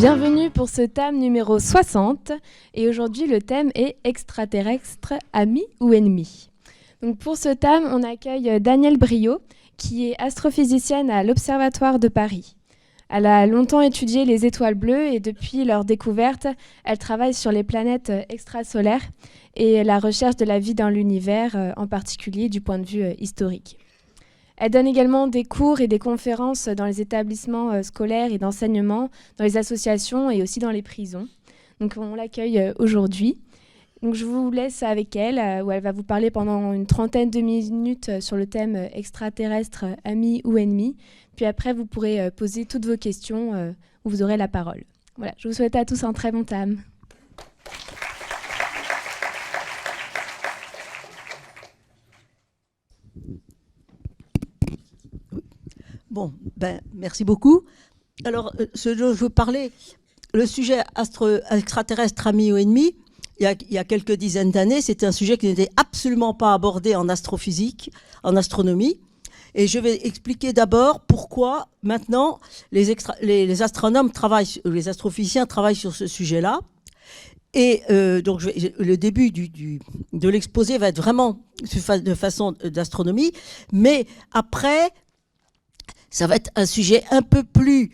Bienvenue pour ce TAM numéro 60 et aujourd'hui le thème est extraterrestres, amis ou ennemis. Donc pour ce TAM, on accueille Danielle Briot qui est astrophysicienne à l'Observatoire de Paris. Elle a longtemps étudié les étoiles bleues et depuis leur découverte, elle travaille sur les planètes extrasolaires et la recherche de la vie dans l'univers, en particulier du point de vue historique. Elle donne également des cours et des conférences dans les établissements scolaires et d'enseignement, dans les associations et aussi dans les prisons. Donc on l'accueille aujourd'hui. Donc je vous laisse avec elle, où elle va vous parler pendant une trentaine de minutes sur le thème extraterrestre, amis ou ennemis. Puis après, vous pourrez poser toutes vos questions, où vous aurez la parole. Voilà, je vous souhaite à tous un très bon TAM. Bon, merci beaucoup. Alors, ce dont je veux parler, le sujet extraterrestre, amis ou ennemis, il y a quelques dizaines d'années, c'était un sujet qui n'était absolument pas abordé en astrophysique, en astronomie. Et je vais expliquer d'abord pourquoi maintenant les astronomes travaillent, les astrophysiciens travaillent sur ce sujet-là. Et donc le début de l'exposé va être vraiment de façon d'astronomie, mais après, ça va être un sujet un peu plus,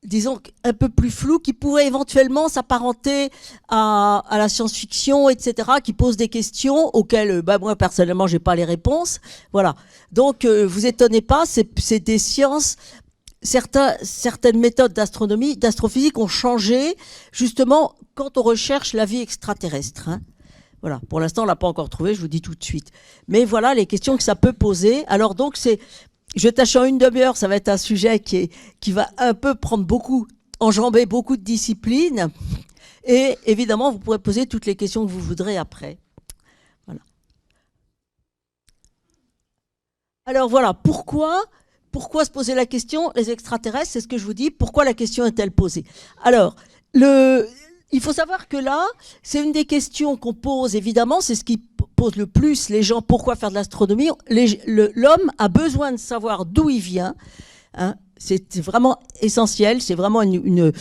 disons, un peu plus flou, qui pourrait éventuellement s'apparenter à la science-fiction, etc., qui pose des questions auxquelles, moi, personnellement, j'ai pas les réponses. Voilà. Donc, vous étonnez pas, c'est des sciences. Certaines méthodes d'astronomie, d'astrophysique ont changé, justement, quand on recherche la vie extraterrestre, hein. Voilà. Pour l'instant, on l'a pas encore trouvé, je vous dis tout de suite. Mais voilà les questions que ça peut poser. Alors, donc, je tâche en une demi-heure, ça va être un sujet qui va un peu enjamber beaucoup de disciplines. Et évidemment, vous pourrez poser toutes les questions que vous voudrez après. Voilà. Alors voilà, pourquoi se poser la question, les extraterrestres, c'est ce que je vous dis, pourquoi la question est-elle posée? Alors, il faut savoir que là, c'est une des questions qu'on pose, évidemment, c'est ce qui pose le plus les gens, pourquoi faire de l'astronomie. L'homme a besoin de savoir d'où il vient, hein. C'est vraiment essentiel, c'est vraiment une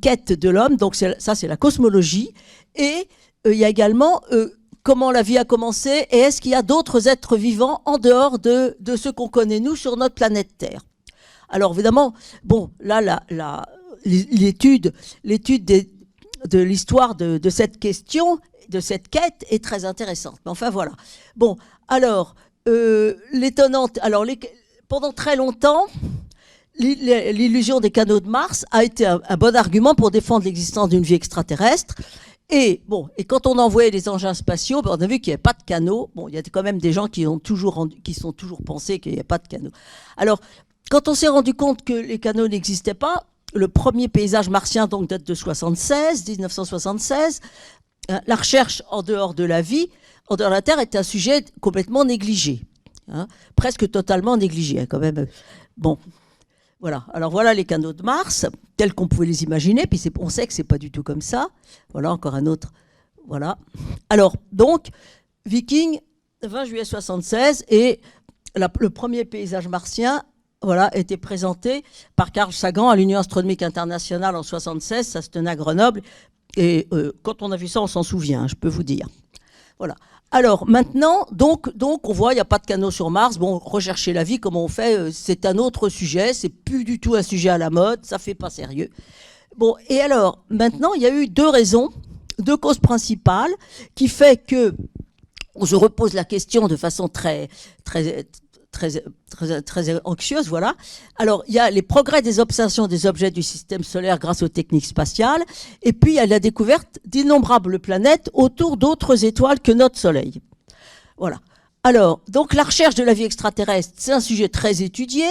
quête de l'homme, donc ça c'est la cosmologie. Et il y a également comment la vie a commencé et est-ce qu'il y a d'autres êtres vivants en dehors de ceux qu'on connaît nous sur notre planète Terre. Alors évidemment, bon, là, l'étude de l'histoire de cette question, de cette quête est très intéressante. Mais enfin, voilà. Bon, alors, pendant très longtemps, l'illusion des canaux de Mars a été un bon argument pour défendre l'existence d'une vie extraterrestre. Et quand on envoyait les engins spatiaux, on a vu qu'il n'y avait pas de canaux. Bon, il y a quand même des gens qui sont toujours pensé qu'il n'y avait pas de canaux. Alors, quand on s'est rendu compte que les canaux n'existaient pas, le premier paysage martien donc date de 1976. La recherche en dehors de la vie, en dehors de la Terre, est un sujet complètement négligé, hein, presque totalement négligé, hein, quand même. Bon, voilà. Alors voilà les canaux de Mars, tels qu'on pouvait les imaginer, puis on sait que c'est pas du tout comme ça. Voilà encore un autre. Voilà. Alors donc, Viking, 20 juillet 76, et le premier paysage martien, voilà, était présenté par Carl Sagan à l'Union astronomique internationale en 76. Ça se tenait à Grenoble. Et quand on a vu ça, on s'en souvient, je peux vous dire. Voilà. Alors maintenant, donc on voit, il n'y a pas de canaux sur Mars. Bon, rechercher la vie, comment on fait, c'est un autre sujet. C'est plus du tout un sujet à la mode. Ça fait pas sérieux. Bon, et alors maintenant, il y a eu deux causes principales qui fait que on se repose la question de façon très anxieuse, voilà. Alors, il y a les progrès des observations des objets du système solaire grâce aux techniques spatiales, et puis il y a la découverte d'innombrables planètes autour d'autres étoiles que notre Soleil. Voilà. Alors, donc la recherche de la vie extraterrestre, c'est un sujet très étudié.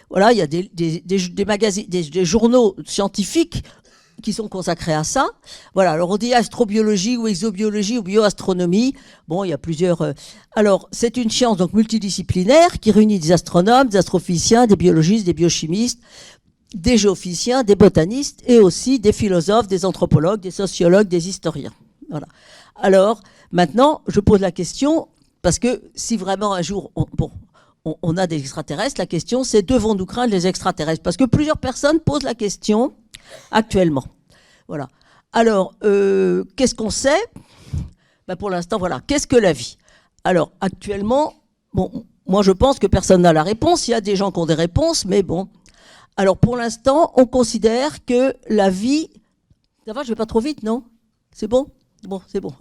Voilà, il y a des magazines, des journaux scientifiques qui sont consacrés à ça. Voilà, alors on dit astrobiologie ou exobiologie ou bioastronomie. Bon, il y a plusieurs... Alors, c'est une science donc multidisciplinaire qui réunit des astronomes, des astrophysiciens, des biologistes, des biochimistes, des géophysiciens, des botanistes et aussi des philosophes, des anthropologues, des sociologues, des historiens. Voilà. Alors, maintenant, je pose la question, parce que si vraiment un jour on a des extraterrestres, la question c'est devons-nous craindre les extraterrestres? Parce que plusieurs personnes posent la question actuellement. Voilà. Alors, qu'est-ce qu'on sait? Ben, pour l'instant, voilà. Qu'est-ce que la vie? Alors, actuellement, bon, moi je pense que personne n'a la réponse. Il y a des gens qui ont des réponses, mais bon. Alors, pour l'instant, on considère que la vie... Ça va, je vais pas trop vite, non? C'est bon? Bon, c'est bon.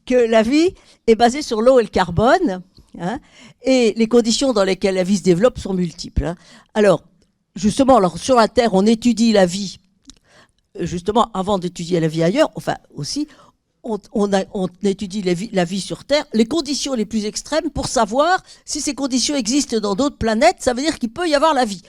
Que la vie est basée sur l'eau et le carbone, hein, et les conditions dans lesquelles la vie se développe sont multiples. Hein. Alors, justement, alors, sur la Terre, on étudie la vie, justement, avant d'étudier la vie ailleurs, enfin, aussi, on étudie la vie sur Terre, les conditions les plus extrêmes pour savoir si ces conditions existent dans d'autres planètes, ça veut dire qu'il peut y avoir la vie.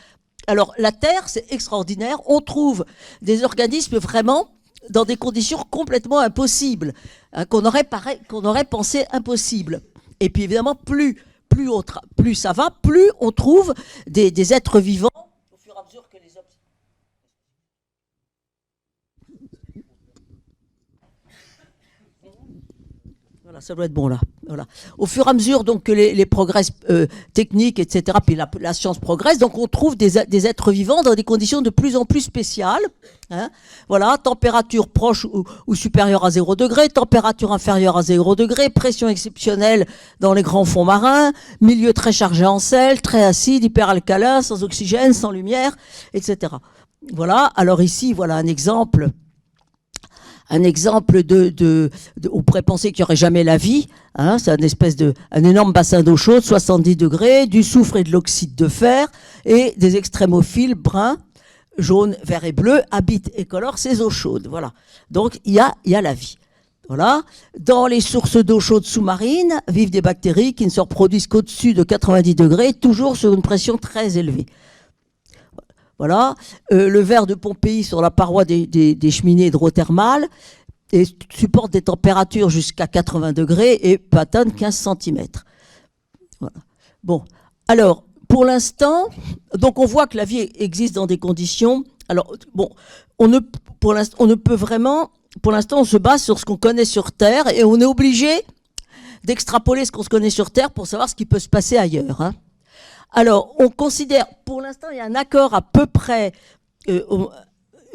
Alors, la Terre, c'est extraordinaire, on trouve des organismes vraiment dans des conditions complètement impossibles, hein, qu'on aurait pensé impossibles. Et puis évidemment, plus ça va, plus on trouve des êtres vivants au fur et à mesure que les hommes... Voilà, ça doit être bon là. Voilà. Au fur et à mesure donc que les progrès techniques, etc., puis la science progresse, donc on trouve des êtres vivants dans des conditions de plus en plus spéciales. Hein. Voilà, température proche ou supérieure à 0 degré, température inférieure à 0 degré, pression exceptionnelle dans les grands fonds marins, milieu très chargé en sel, très acide, hyperalcalin, sans oxygène, sans lumière, etc. Voilà, alors ici, voilà un exemple on pourrait penser qu'il n'y aurait jamais la vie, hein, c'est un énorme bassin d'eau chaude, 70 degrés, du soufre et de l'oxyde de fer, et des extrémophiles bruns, jaunes, verts et bleus habitent et colorent ces eaux chaudes, voilà. Donc, il y a la vie. Voilà. Dans les sources d'eau chaude sous-marine, vivent des bactéries qui ne se reproduisent qu'au-dessus de 90 degrés, toujours sur une pression très élevée. Voilà, le verre de Pompéi sur la paroi des cheminées hydrothermales et supporte des températures jusqu'à 80 degrés et peut atteindre 15 cm. Voilà. Bon, alors, pour l'instant, donc on voit que la vie existe dans des conditions... Alors, bon, on ne peut vraiment... Pour l'instant, on se base sur ce qu'on connaît sur Terre et on est obligé d'extrapoler ce qu'on se connaît sur Terre pour savoir ce qui peut se passer ailleurs, hein. Alors, on considère, pour l'instant, il y a un accord à peu près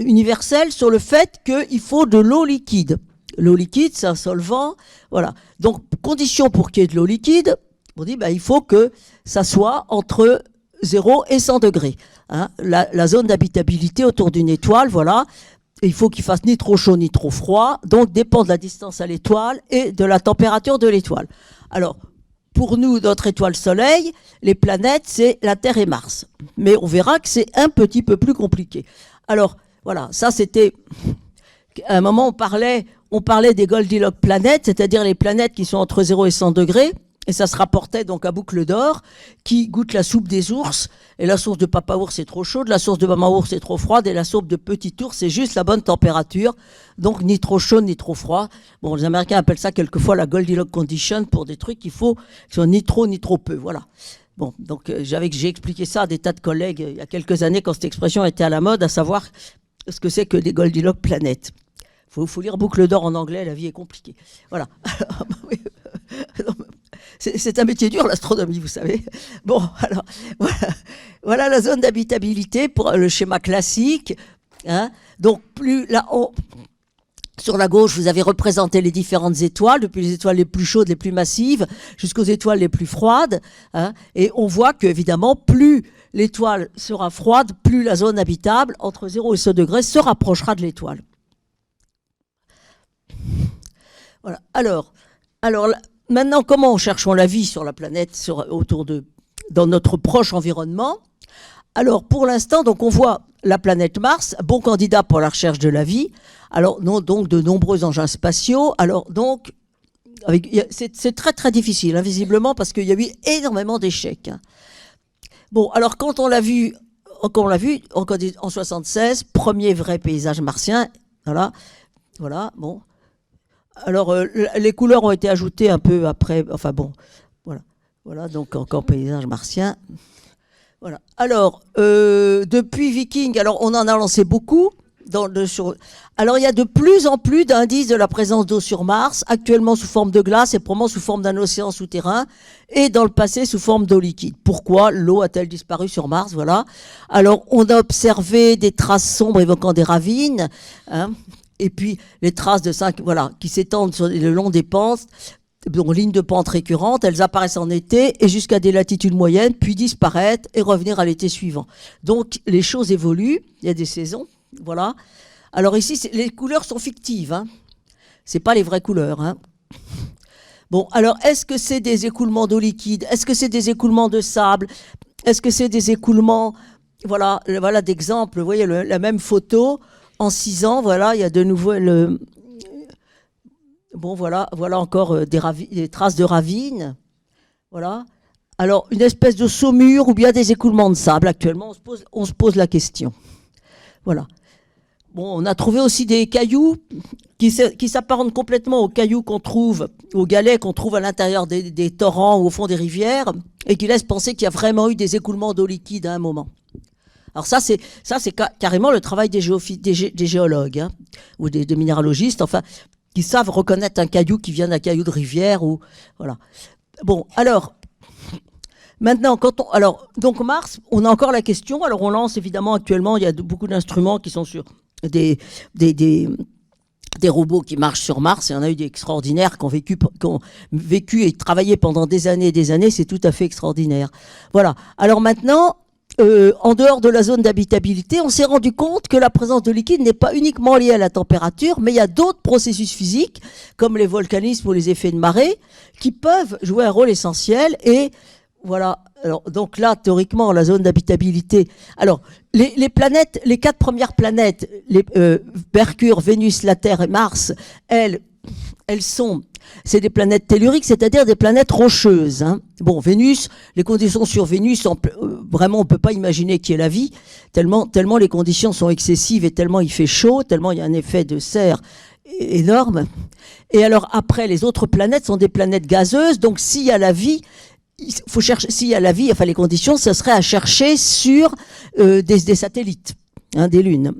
universel sur le fait qu'il faut de l'eau liquide. L'eau liquide, c'est un solvant, voilà. Donc, condition pour qu'il y ait de l'eau liquide, on dit, il faut que ça soit entre 0 et 100 degrés. Hein. La zone d'habitabilité autour d'une étoile, voilà. Et il faut qu'il fasse ni trop chaud ni trop froid, donc dépend de la distance à l'étoile et de la température de l'étoile. Alors, pour nous, notre étoile Soleil, les planètes, c'est la Terre et Mars. Mais on verra que c'est un petit peu plus compliqué. Alors, voilà, ça c'était... À un moment, on parlait des Goldilocks planètes, c'est-à-dire les planètes qui sont entre 0 et 100 degrés. Et ça se rapportait donc à Boucle d'Or, qui goûte la soupe des ours. Et la source de Papa Ours est trop chaude, la source de Maman Ours est trop froide, et la soupe de Petit Ours, c'est juste la bonne température. Donc ni trop chaud, ni trop froid. Bon, les Américains appellent ça quelquefois la Goldilocks Condition pour des trucs qui sont ni trop, ni trop peu. Voilà. Bon, donc j'ai expliqué ça à des tas de collègues il y a quelques années quand cette expression était à la mode, à savoir ce que c'est que des Goldilocks planètes. Faut lire Boucle d'Or en anglais, la vie est compliquée. Voilà. C'est un métier dur, l'astronomie, vous savez. Bon, alors, voilà la zone d'habitabilité pour le schéma classique. Hein. Donc, sur la gauche, vous avez représenté les différentes étoiles, depuis les étoiles les plus chaudes, les plus massives, jusqu'aux étoiles les plus froides. Hein. Et on voit qu'évidemment, plus l'étoile sera froide, plus la zone habitable, entre 0 et 100 degrés, se rapprochera de l'étoile. Voilà. Alors, maintenant, comment cherchons la vie sur la planète, dans notre proche environnement? Alors, pour l'instant, donc on voit la planète Mars, bon candidat pour la recherche de la vie. Alors, donc de nombreux engins spatiaux. Alors, donc, c'est très très difficile, invisiblement, parce qu'il y a eu énormément d'échecs. Hein. Bon, alors quand on l'a vu en 76, premier vrai paysage martien. Voilà, bon. Alors, les couleurs ont été ajoutées un peu après, enfin bon, voilà, donc encore paysage martien. Voilà. Alors, depuis Viking, alors on en a lancé beaucoup, Alors, il y a de plus en plus d'indices de la présence d'eau sur Mars, actuellement sous forme de glace et probablement sous forme d'un océan souterrain, et dans le passé sous forme d'eau liquide. Pourquoi l'eau a-t-elle disparu sur Mars? Voilà. Alors, on a observé des traces sombres évoquant des ravines, hein, et puis les traces de 5, voilà, qui s'étendent le long des pentes, donc lignes de pente récurrentes, elles apparaissent en été et jusqu'à des latitudes moyennes, puis disparaître et revenir à l'été suivant. Donc, les choses évoluent, il y a des saisons. Voilà. Alors ici, les couleurs sont fictives. Hein. C'est pas les vraies couleurs. Hein. Bon, alors est-ce que c'est des écoulements d'eau liquide? Est-ce que c'est des écoulements de sable? Est-ce que c'est des écoulements? Voilà d'exemple. Vous voyez la même photo en 6 ans. Voilà, il y a de nouveau bon, voilà encore des traces de ravines. Voilà. Alors une espèce de saumure ou bien des écoulements de sable. Actuellement, on se pose la question. Voilà. Bon, on a trouvé aussi des cailloux qui s'apparentent complètement aux cailloux qu'on trouve, aux galets qu'on trouve à l'intérieur des torrents ou au fond des rivières, et qui laissent penser qu'il y a vraiment eu des écoulements d'eau liquide à un moment. Alors ça, c'est carrément le travail des géologues, hein, ou des minéralogistes, enfin, qui savent reconnaître un caillou qui vient d'un caillou de rivière, ou voilà. Bon, alors. Maintenant, donc Mars, on a encore la question. Alors, on lance évidemment actuellement, il y a beaucoup d'instruments qui sont sur des robots qui marchent sur Mars. Il y en a eu des extraordinaires qui ont vécu et travaillé pendant des années et des années. C'est tout à fait extraordinaire. Voilà. Alors maintenant, en dehors de la zone d'habitabilité, on s'est rendu compte que la présence de liquide n'est pas uniquement liée à la température, mais il y a d'autres processus physiques, comme les volcanismes ou les effets de marée, qui peuvent jouer un rôle essentiel. Et voilà. Alors, donc là, théoriquement, la zone d'habitabilité. Alors, les planètes, les 4 premières planètes, Mercure, Vénus, la Terre et Mars, c'est des planètes telluriques, c'est-à-dire des planètes rocheuses. Hein. Bon, Vénus, les conditions sur Vénus, vraiment, on peut pas imaginer qu'il y ait la vie, tellement les conditions sont excessives et tellement il fait chaud, tellement il y a un effet de serre énorme. Et alors après, les autres planètes sont des planètes gazeuses, donc s'il y a la vie, il faut chercher, s'il y a la vie, enfin les conditions, ce serait à chercher sur des satellites, hein, des lunes,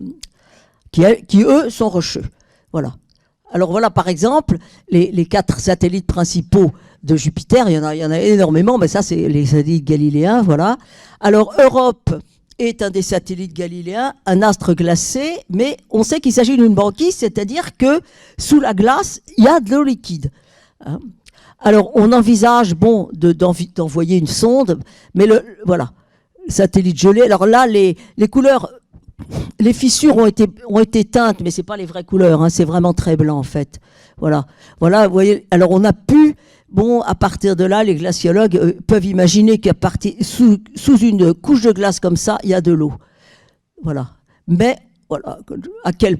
qui eux sont rocheux. Voilà. Alors voilà, par exemple, les 4 satellites principaux de Jupiter, il y en a énormément, mais ça c'est les satellites galiléens, voilà. Alors Europe est un des satellites galiléens, un astre glacé, mais on sait qu'il s'agit d'une banquise, c'est-à-dire que sous la glace, il y a de l'eau liquide. Hein. Alors, on envisage, bon, d'envoyer une sonde, mais voilà, satellite gelé. Alors là, les couleurs, les fissures ont été teintes, mais c'est pas les vraies couleurs, hein, c'est vraiment très blanc en fait. Voilà, vous voyez. Alors on a pu, bon, à partir de là, les glaciologues peuvent imaginer qu'à partir sous une couche de glace comme ça, il y a de l'eau. Voilà. Mais voilà,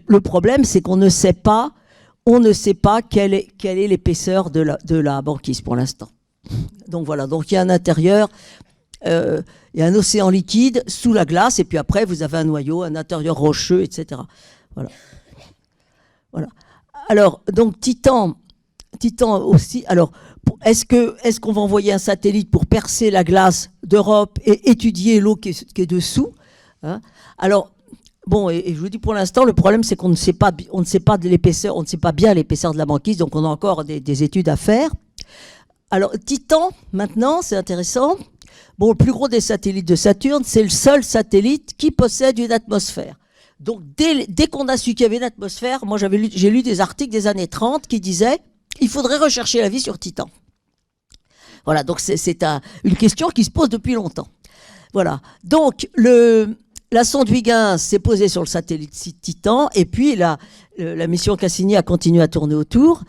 le problème, c'est qu'on ne sait pas. On ne sait pas quelle est l'épaisseur de la banquise pour l'instant. Donc voilà, donc il y a un intérieur, il y a un océan liquide sous la glace, et puis après vous avez un noyau, un intérieur rocheux, etc. Voilà. Alors, donc Titan aussi, alors, est-ce qu'on va envoyer un satellite pour percer la glace d'Europe et étudier l'eau qui est dessous, hein? Alors, bon, et je vous dis pour l'instant, le problème c'est qu'on ne sait pas de l'épaisseur, on ne sait pas bien l'épaisseur de la banquise, donc on a encore des études à faire. Alors Titan, maintenant, c'est intéressant. Bon, le plus gros des satellites de Saturne, c'est le seul satellite qui possède une atmosphère. Donc dès qu'on a su qu'il y avait une atmosphère, moi j'ai lu des articles des années 30 qui disaient il faudrait rechercher la vie sur Titan. Voilà, donc c'est une question qui se pose depuis longtemps. Voilà, donc la sonde Huygens s'est posée sur le satellite Titan, et puis la mission Cassini a continué à tourner autour.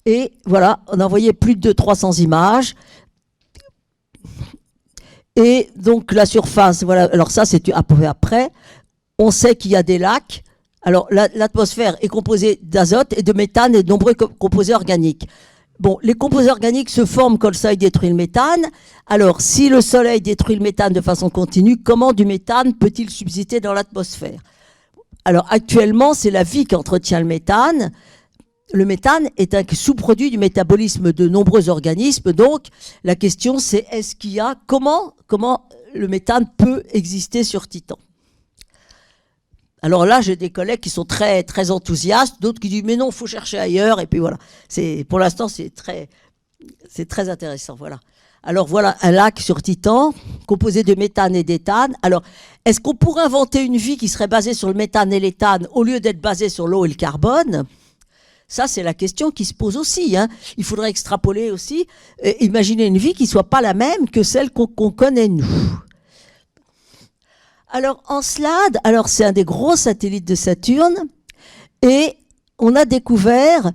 Et voilà, on a envoyé plus de 300 images. Et donc la surface, voilà, alors ça c'est à peu près après. On sait qu'il y a des lacs. Alors l'atmosphère est composée d'azote et de méthane et de nombreux composés organiques. Bon, les composés organiques se forment quand le soleil détruit le méthane. Alors, si le soleil détruit le méthane de façon continue, comment du méthane peut-il subsister dans l'atmosphère? Alors, actuellement, c'est la vie qui entretient le méthane. Le méthane est un sous-produit du métabolisme de nombreux organismes. Donc, la question, c'est comment le méthane peut exister sur Titan? Alors là, j'ai des collègues qui sont très, très enthousiastes, d'autres qui disent mais non, faut chercher ailleurs. Et puis voilà. Pour l'instant, c'est très intéressant. Voilà. Alors voilà un lac sur Titan, composé de méthane et d'éthane. Alors, est-ce qu'on pourrait inventer une vie qui serait basée sur le méthane et l'éthane au lieu d'être basée sur l'eau et le carbone? Ça, c'est la question qui se pose aussi. Hein. Il faudrait extrapoler aussi, imaginer une vie qui ne soit pas la même que celle qu'on connaît nous. Alors, Encelade, c'est un des gros satellites de Saturne, et on a découvert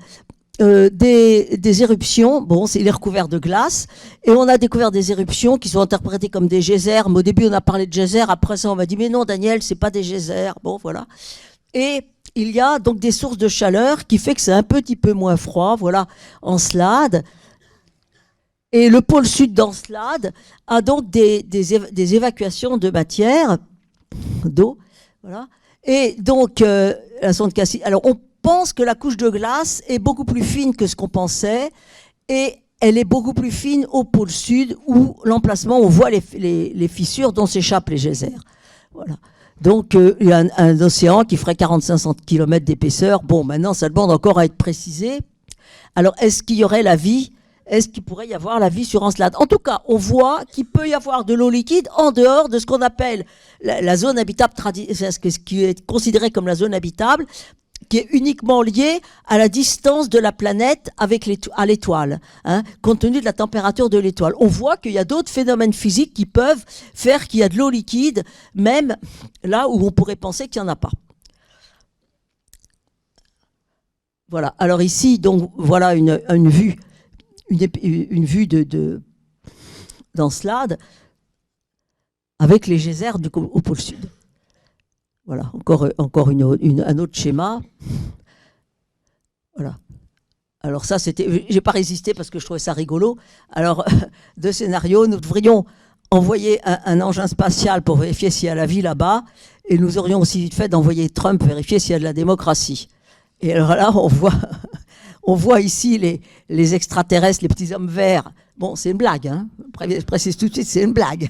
des éruptions. Bon, il est recouvert de glace, et on a découvert des éruptions qui sont interprétées comme des geysers. Mais au début, on a parlé de geysers, après ça, on m'a dit mais non, Daniel, c'est pas des geysers. Bon, voilà. Et il y a donc des sources de chaleur qui fait que c'est un petit peu moins froid. Voilà, Encelade. Et le pôle sud d'Encelade a donc des évacuations de matière, d'eau, voilà. Et donc, la sonde Cassini. Alors, on pense que la couche de glace est beaucoup plus fine que ce qu'on pensait, et elle est beaucoup plus fine au pôle sud, où l'emplacement, on voit les fissures dont s'échappent les geysers. Voilà. Donc, il y a un océan qui ferait 45 km d'épaisseur. Bon, maintenant, ça demande encore à être précisé. Alors, est-ce qu'il y aurait la vie? Est-ce qu'il pourrait y avoir la vie sur Encelade? En tout cas, on voit qu'il peut y avoir de l'eau liquide en dehors de ce qu'on appelle la zone habitable, ce qui est considéré comme la zone habitable, qui est uniquement liée à la distance de la planète à l'étoile, hein, compte tenu de la température de l'étoile. On voit qu'il y a d'autres phénomènes physiques qui peuvent faire qu'il y a de l'eau liquide, même là où on pourrait penser qu'il n'y en a pas. Voilà. Alors ici, donc, voilà une vue. Une vue d'Encelade avec les geysers au pôle sud. Voilà, encore un autre schéma. Voilà. Alors ça, j'ai pas résisté parce que je trouvais ça rigolo. Alors, deux scénarios, nous devrions envoyer un engin spatial pour vérifier s'il y a la vie là-bas, et nous aurions aussi vite fait d'envoyer Trump vérifier s'il y a de la démocratie. Et alors là, on voit ici les extraterrestres, les petits hommes verts. Bon, c'est une blague, hein. Je précise tout de suite, c'est une blague.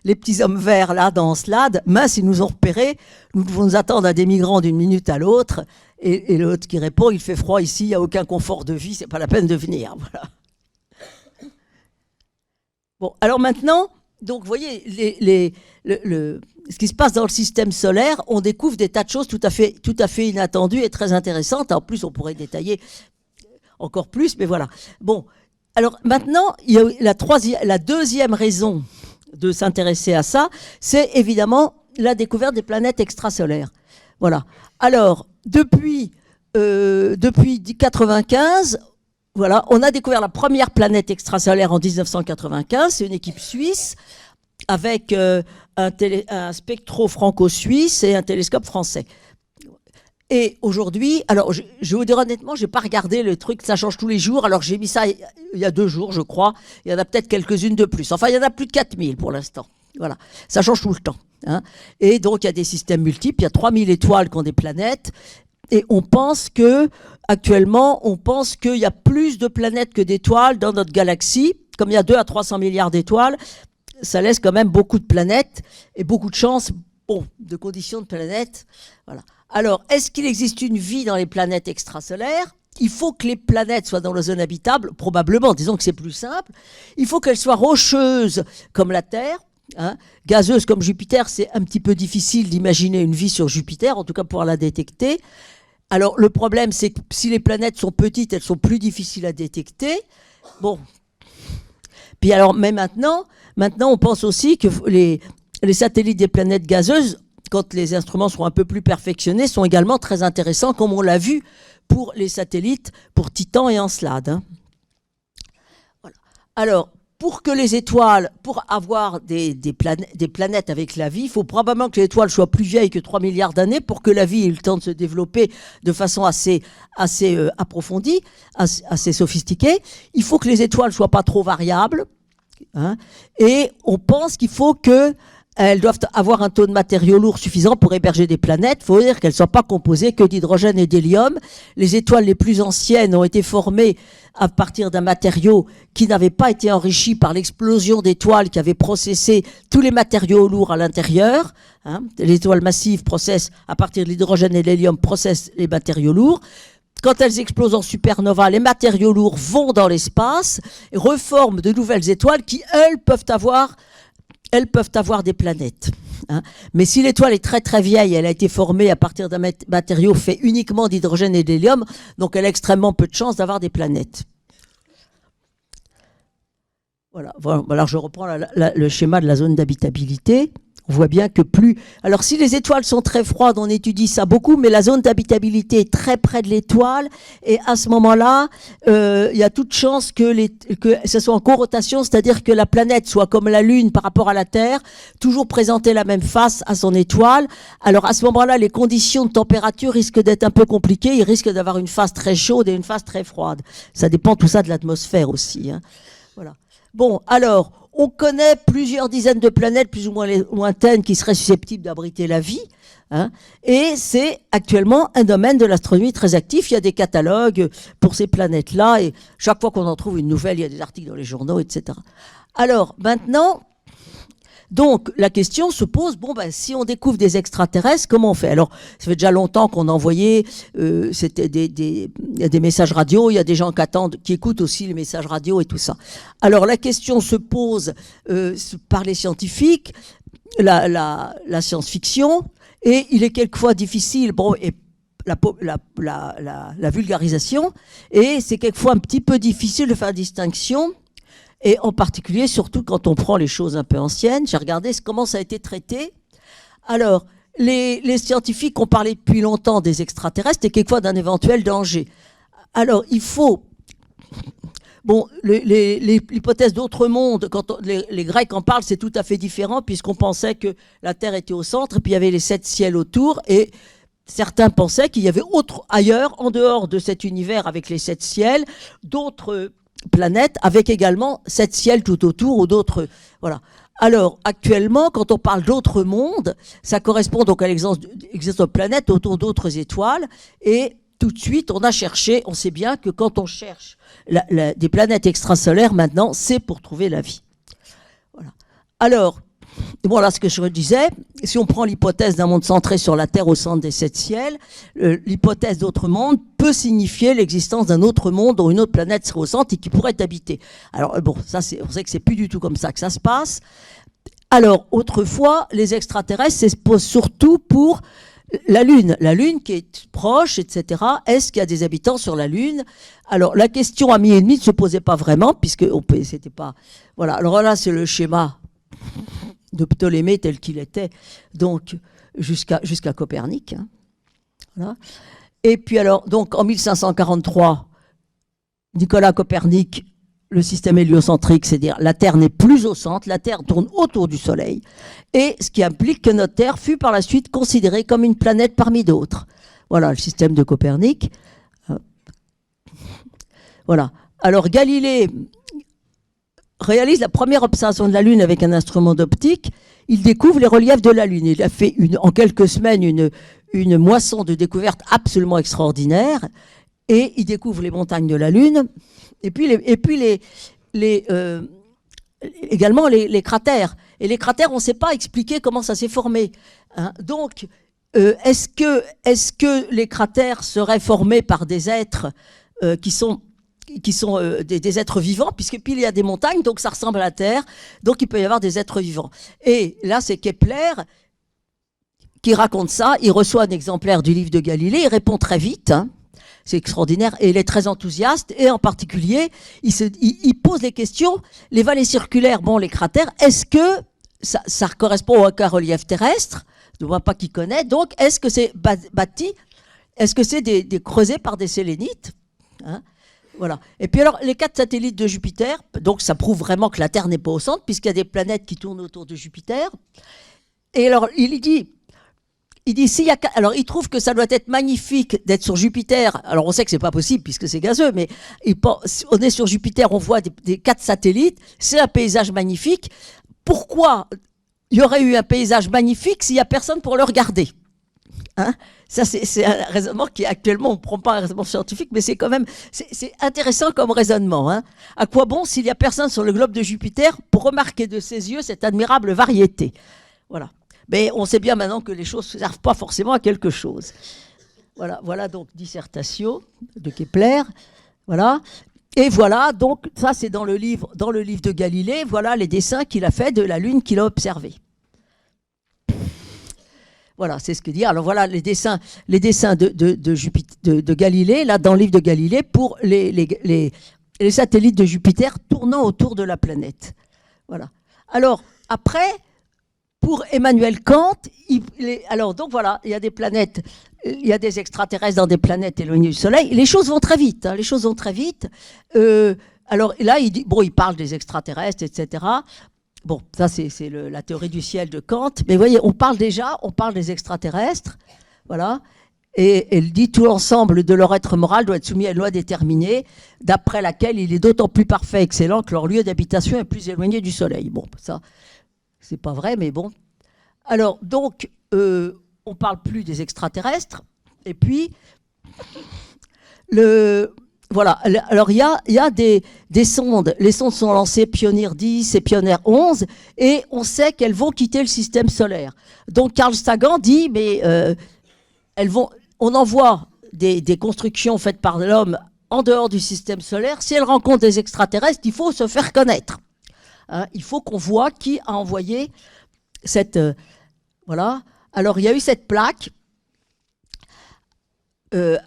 Les petits hommes verts, là, dans Encelade, mince, ils nous ont repérés. Nous devons nous attendre à des migrants d'une minute à l'autre. Et l'autre qui répond, il fait froid ici, il n'y a aucun confort de vie, c'est pas la peine de venir. Voilà. Bon, alors maintenant, donc, vous voyez, ce qui se passe dans le système solaire, on découvre des tas de choses tout à fait inattendues et très intéressantes. En plus, on pourrait détailler encore plus, mais voilà. Bon, alors maintenant, il y a la deuxième raison de s'intéresser à ça, c'est évidemment la découverte des planètes extrasolaires. Voilà. Alors, depuis 1995, voilà, on a découvert la première planète extrasolaire en 1995. C'est une équipe suisse avec un spectro franco-suisse et un télescope français. Et aujourd'hui, alors je vais vous dire honnêtement, j'ai pas regardé le truc, ça change tous les jours. Alors j'ai mis ça il y a 2 jours, je crois. Il y en a peut-être quelques-unes de plus. Enfin, il y en a plus de 4000 pour l'instant. Voilà, ça change tout le temps. Hein. Et donc il y a des systèmes multiples. Il y a 3000 étoiles qui ont des planètes. Et actuellement, on pense qu'il y a plus de planètes que d'étoiles dans notre galaxie. Comme il y a 2 à 300 milliards d'étoiles, ça laisse quand même beaucoup de planètes et beaucoup de chances, de conditions de planètes. Voilà. Alors, est-ce qu'il existe une vie dans les planètes extrasolaires? Il faut que les planètes soient dans la zone habitable, probablement, disons que c'est plus simple. Il faut qu'elles soient rocheuses comme la Terre, hein, gazeuses comme Jupiter. C'est un petit peu difficile d'imaginer une vie sur Jupiter, en tout cas pour la détecter. Alors, le problème, c'est que si les planètes sont petites, elles sont plus difficiles à détecter. Bon. Puis alors, mais maintenant, on pense aussi que les satellites des planètes gazeuses, quand les instruments seront un peu plus perfectionnés, sont également très intéressants, comme on l'a vu pour les satellites, pour Titan et Encelade. Hein. Voilà. Alors, pour avoir des planètes avec la vie, il faut probablement que l'étoile soit plus vieille que 3 milliards d'années pour que la vie ait le temps de se développer de façon assez approfondie, assez sophistiquée. Il faut que les étoiles soient pas trop variables. Hein, et on pense qu'il faut que elles doivent avoir un taux de matériaux lourds suffisant pour héberger des planètes. Il faut dire qu'elles ne sont pas composées que d'hydrogène et d'hélium. Les étoiles les plus anciennes ont été formées à partir d'un matériau qui n'avait pas été enrichi par l'explosion d'étoiles qui avait processé tous les matériaux lourds à l'intérieur. Les étoiles massives processent, à partir de l'hydrogène et de l'hélium, processent les matériaux lourds. Quand elles explosent en supernova, les matériaux lourds vont dans l'espace et reforment de nouvelles étoiles qui, elles, peuvent avoir des planètes. Mais si l'étoile est très très vieille, elle a été formée à partir d'un matériau fait uniquement d'hydrogène et d'hélium, donc elle a extrêmement peu de chances d'avoir des planètes. Voilà. Alors je reprends le schéma de la zone d'habitabilité. On voit bien que plus... Alors si les étoiles sont très froides, on étudie ça beaucoup, mais la zone d'habitabilité est très près de l'étoile, et à ce moment-là, il y a toute chance que ça soit en corotation, c'est-à-dire que la planète soit comme la Lune par rapport à la Terre, toujours présenter la même face à son étoile. Alors à ce moment-là, les conditions de température risquent d'être un peu compliquées, il risque d'avoir une phase très chaude et une phase très froide. Ça dépend tout ça de l'atmosphère aussi. Voilà. Bon, alors... On connaît plusieurs dizaines de planètes plus ou moins lointaines qui seraient susceptibles d'abriter la vie. Et c'est actuellement un domaine de l'astronomie très actif. Il y a des catalogues pour ces planètes-là. Et chaque fois qu'on en trouve une nouvelle, il y a des articles dans les journaux, etc. Alors, maintenant... Donc, la question se pose, si on découvre des extraterrestres, comment on fait? Alors, ça fait déjà longtemps qu'on a envoyé c'était il y a des messages radio, il y a des gens qui écoutent aussi les messages radio et tout ça. Alors, la question se pose par les scientifiques, la science-fiction, et il est quelquefois difficile, la vulgarisation, et c'est quelquefois un petit peu difficile de faire la distinction. Et en particulier, surtout quand on prend les choses un peu anciennes, j'ai regardé comment ça a été traité. Alors, les scientifiques ont parlé depuis longtemps des extraterrestres et quelquefois d'un éventuel danger. Alors, il faut... l'hypothèse d'autre monde, quand les Grecs en parlent, c'est tout à fait différent, puisqu'on pensait que la Terre était au centre, et puis il y avait les 7 ciels autour, et certains pensaient qu'il y avait ailleurs, en dehors de cet univers avec les 7 ciels, d'autres... planète avec également 7 ciels tout autour ou d'autres. Voilà. Alors, actuellement, quand on parle d'autres mondes, ça correspond donc à l'existence de planètes autour d'autres étoiles. Et tout de suite, on sait bien que quand on cherche des planètes extrasolaires, maintenant, c'est pour trouver la vie. Voilà. Alors, là, ce que je disais, si on prend l'hypothèse d'un monde centré sur la Terre au centre des 7 ciels, l'hypothèse d'autre monde peut signifier l'existence d'un autre monde dont une autre planète serait au centre et qui pourrait être habitée. Alors, on sait que c'est plus du tout comme ça que ça se passe. Alors, autrefois, les extraterrestres se posent surtout pour la Lune qui est proche, etc. Est-ce qu'il y a des habitants sur la Lune? Alors, la question à 1000 et demi ne se posait pas vraiment, puisque c'était pas... Voilà. Alors là, c'est le schéma de Ptolémée tel qu'il était, donc jusqu'à Copernic. Voilà. Et puis alors, donc en 1543, Nicolas Copernic, le système héliocentrique, c'est-à-dire la Terre n'est plus au centre, la Terre tourne autour du Soleil, et ce qui implique que notre Terre fut par la suite considérée comme une planète parmi d'autres. Voilà le système de Copernic. Voilà. Alors Galilée réalise la première observation de la Lune avec un instrument d'optique. Il découvre les reliefs de la Lune. Il a fait en quelques semaines une moisson de découvertes absolument extraordinaire, et il découvre les montagnes de la Lune, et puis également les cratères. Et les cratères, on ne sait pas expliquer comment ça s'est formé. Donc, est-ce que les cratères seraient formés par des êtres qui sont des êtres vivants, puisque puis il y a des montagnes, donc ça ressemble à la Terre, donc il peut y avoir des êtres vivants. Et là, c'est Kepler qui raconte ça. Il reçoit un exemplaire du livre de Galilée, il répond très vite, c'est extraordinaire, et il est très enthousiaste, et en particulier, il pose les questions, les vallées circulaires, les cratères, est-ce que ça correspond à aucun relief terrestre? Je ne vois pas qui connaît, donc est-ce que c'est bâti, est-ce que c'est des creusés par des sélénites? Voilà. Et puis alors, les 4 satellites de Jupiter, donc ça prouve vraiment que la Terre n'est pas au centre, puisqu'il y a des planètes qui tournent autour de Jupiter. Et alors, il dit, alors il trouve que ça doit être magnifique d'être sur Jupiter. Alors on sait que c'est pas possible puisque c'est gazeux, mais on est sur Jupiter, on voit des 4 satellites, c'est un paysage magnifique. Pourquoi il y aurait eu un paysage magnifique s'il n'y a personne pour le regarder. Hein, ça, c'est un raisonnement qui actuellement, on ne prend pas un raisonnement scientifique, mais c'est quand même, c'est intéressant comme raisonnement. Hein. À quoi bon s'il n'y a personne sur le globe de Jupiter pour remarquer de ses yeux cette admirable variété? Voilà. Mais on sait bien maintenant que les choses ne servent pas forcément à quelque chose. Voilà, voilà donc dissertation de Kepler. Voilà. Et voilà, donc ça c'est dans le livre de Galilée. Voilà les dessins qu'il a fait de la Lune qu'il a observée. Voilà, c'est ce qu'il dit. Alors voilà les dessins de Galilée, là dans le livre de Galilée, pour les satellites de Jupiter tournant autour de la planète. Voilà. Alors, après, pour Emmanuel Kant, alors donc voilà, il y a des planètes, il y a des extraterrestres dans des planètes éloignées du Soleil. Les choses vont très vite, hein, les choses vont très vite. Alors là, il parle des extraterrestres, etc. Bon, ça c'est la théorie du ciel de Kant, mais vous voyez, on parle des extraterrestres, voilà, et elle dit tout l'ensemble de leur être moral doit être soumis à une loi déterminée, d'après laquelle il est d'autant plus parfait et excellent que leur lieu d'habitation est plus éloigné du Soleil. Bon, ça, c'est pas vrai, mais bon. Alors, donc, on parle plus des extraterrestres, et puis, voilà, alors il y a des sondes, les sondes sont lancées Pioneer 10 et Pioneer 11, et on sait qu'elles vont quitter le système solaire. Donc Carl Sagan dit, mais on envoie des constructions faites par l'homme en dehors du système solaire, si elles rencontrent des extraterrestres, il faut se faire connaître. Hein, il faut qu'on voit qui a envoyé cette... voilà, alors il y a eu cette plaque.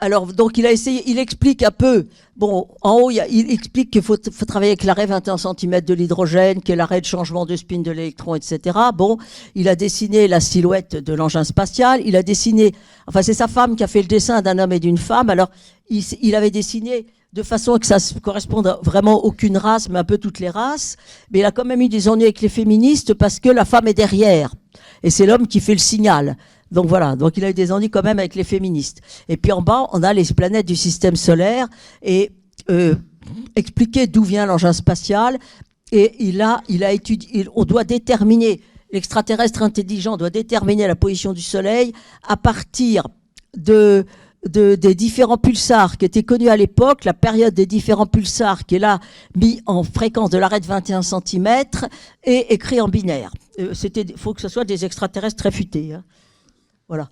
Alors, donc, il explique un peu, bon, en haut, il explique qu'il faut travailler avec l'arrêt 21 cm de l'hydrogène, qui est l'arrêt de changement de spin de l'électron, etc. Bon, il a dessiné la silhouette de l'engin spatial, il a dessiné, enfin, c'est sa femme qui a fait le dessin d'un homme et d'une femme, alors, il avait dessiné de façon que ça ne corresponde à vraiment aucune race, mais un peu toutes les races, mais il a quand même eu des ennuis avec les féministes parce que la femme est derrière, et c'est l'homme qui fait le signal. Donc voilà, donc il a eu des ennuis quand même avec les féministes. Et puis en bas, on a les planètes du système solaire et expliquer d'où vient l'engin spatial. Et il a étudié, on doit déterminer, l'extraterrestre intelligent doit déterminer la position du Soleil à partir des différents pulsars qui étaient connus à l'époque, la période des différents pulsars qui est là mis en fréquence de l'arrêt de 21 cm et écrit en binaire. Il faut que ce soit des extraterrestres très futés. Hein. Voilà.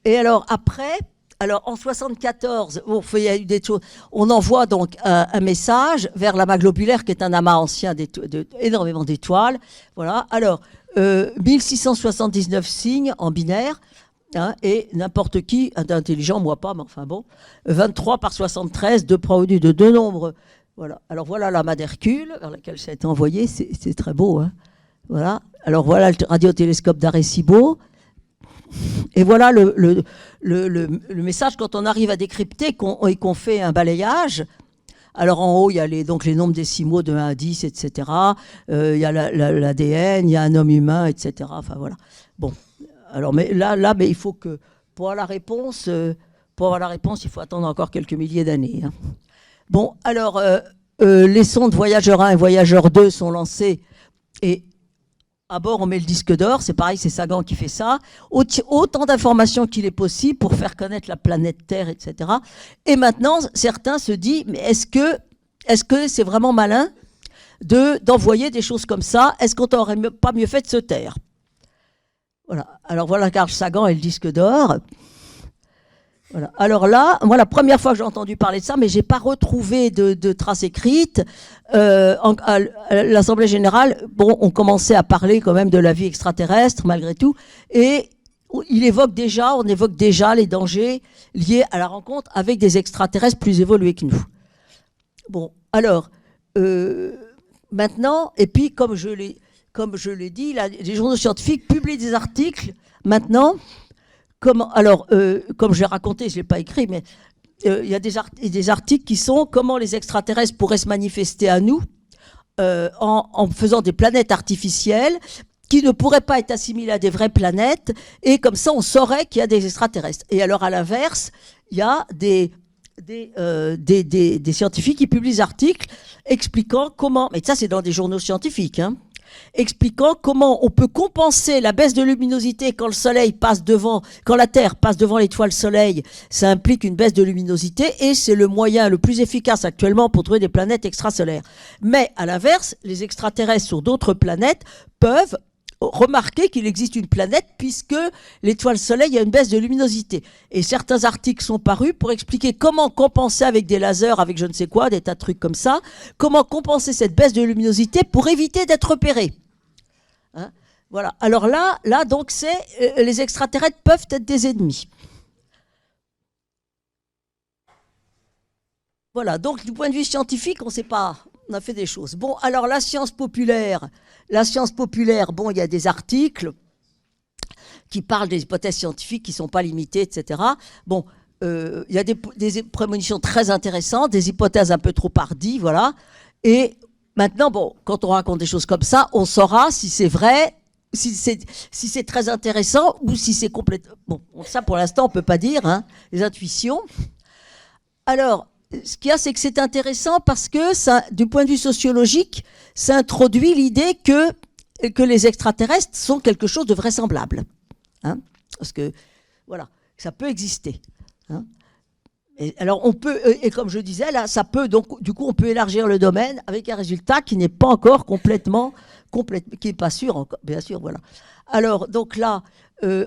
Et alors après, en 74, il y a eu des choses. On envoie donc un message vers l'amas globulaire qui est un amas ancien énormément d'étoiles. Voilà. Alors 1679 signes en binaire. Hein, et n'importe qui, intelligent, moi pas, mais enfin bon, 23 par 73, deux produits de deux nombres. Voilà. Alors voilà l'amas d'Hercule vers laquelle ça a été envoyé. C'est très beau. Hein. Voilà. Alors voilà le radiotélescope d'Arecibo. Et voilà le message quand on arrive à décrypter et qu'on fait un balayage. Alors en haut, il y a donc les nombres décimaux de 1 à 10, etc. Il y a l'ADN, il y a un homme humain, etc. Enfin voilà. Bon, alors mais mais il faut que pour avoir la réponse, il faut attendre encore quelques milliers d'années. Hein. Bon, alors les sondes Voyageur 1 et Voyageur 2 sont lancées et à bord, on met le disque d'or, c'est pareil, c'est Sagan qui fait ça. Autant d'informations qu'il est possible pour faire connaître la planète Terre, etc. Et maintenant, certains se disent, mais est-ce que c'est vraiment malin d'envoyer des choses comme ça? Est-ce qu'on n'aurait pas mieux fait de se taire? Voilà. Alors voilà Carl Sagan et le disque d'or. Voilà. Alors là, moi, la première fois que j'ai entendu parler de ça, mais j'ai pas retrouvé de traces écrites. À l'Assemblée générale, bon, on commençait à parler quand même de la vie extraterrestre malgré tout, et on évoque déjà les dangers liés à la rencontre avec des extraterrestres plus évolués que nous. Bon, alors maintenant, et puis comme je l'ai dit, les journaux scientifiques publient des articles maintenant. Comme je l'ai raconté, je ne l'ai pas écrit, mais il y a des articles qui sont comment les extraterrestres pourraient se manifester à nous en faisant des planètes artificielles qui ne pourraient pas être assimilées à des vraies planètes, et comme ça on saurait qu'il y a des extraterrestres. Et alors à l'inverse, il y a des scientifiques qui publient des articles expliquant comment, mais ça c'est dans des journaux scientifiques, hein, expliquant comment on peut compenser la baisse de luminosité quand le Soleil passe devant, quand la Terre passe devant l'étoile Soleil, ça implique une baisse de luminosité et c'est le moyen le plus efficace actuellement pour trouver des planètes extrasolaires. Mais à l'inverse, les extraterrestres sur d'autres planètes peuvent remarquer qu'il existe une planète puisque l'étoile Soleil a une baisse de luminosité. Et certains articles sont parus pour expliquer comment compenser avec des lasers, avec je ne sais quoi, des tas de trucs comme ça, comment compenser cette baisse de luminosité pour éviter d'être repérés. Hein, voilà. Alors là donc, les extraterrestres peuvent être des ennemis. Voilà. Donc, du point de vue scientifique, on ne sait pas. On a fait des choses. Bon, alors la science populaire, bon, il y a des articles qui parlent des hypothèses scientifiques qui ne sont pas limitées, etc. Bon, il y a des prémonitions très intéressantes, des hypothèses un peu trop hardies, voilà. Et maintenant, bon, quand on raconte des choses comme ça, on saura si c'est vrai, si c'est très intéressant ou si c'est complètement... Bon, ça pour l'instant, on ne peut pas dire, hein, les intuitions. Alors, ce qu'il y a, c'est que c'est intéressant parce que, ça, du point de vue sociologique, ça introduit l'idée que les extraterrestres sont quelque chose de vraisemblable. Hein, parce que, voilà, ça peut exister. Hein. Et alors, on peut, et comme je disais, là, ça peut, donc, du coup, on peut élargir le domaine avec un résultat qui n'est pas encore complètement, qui n'est pas sûr encore, bien sûr, voilà. Alors, donc là,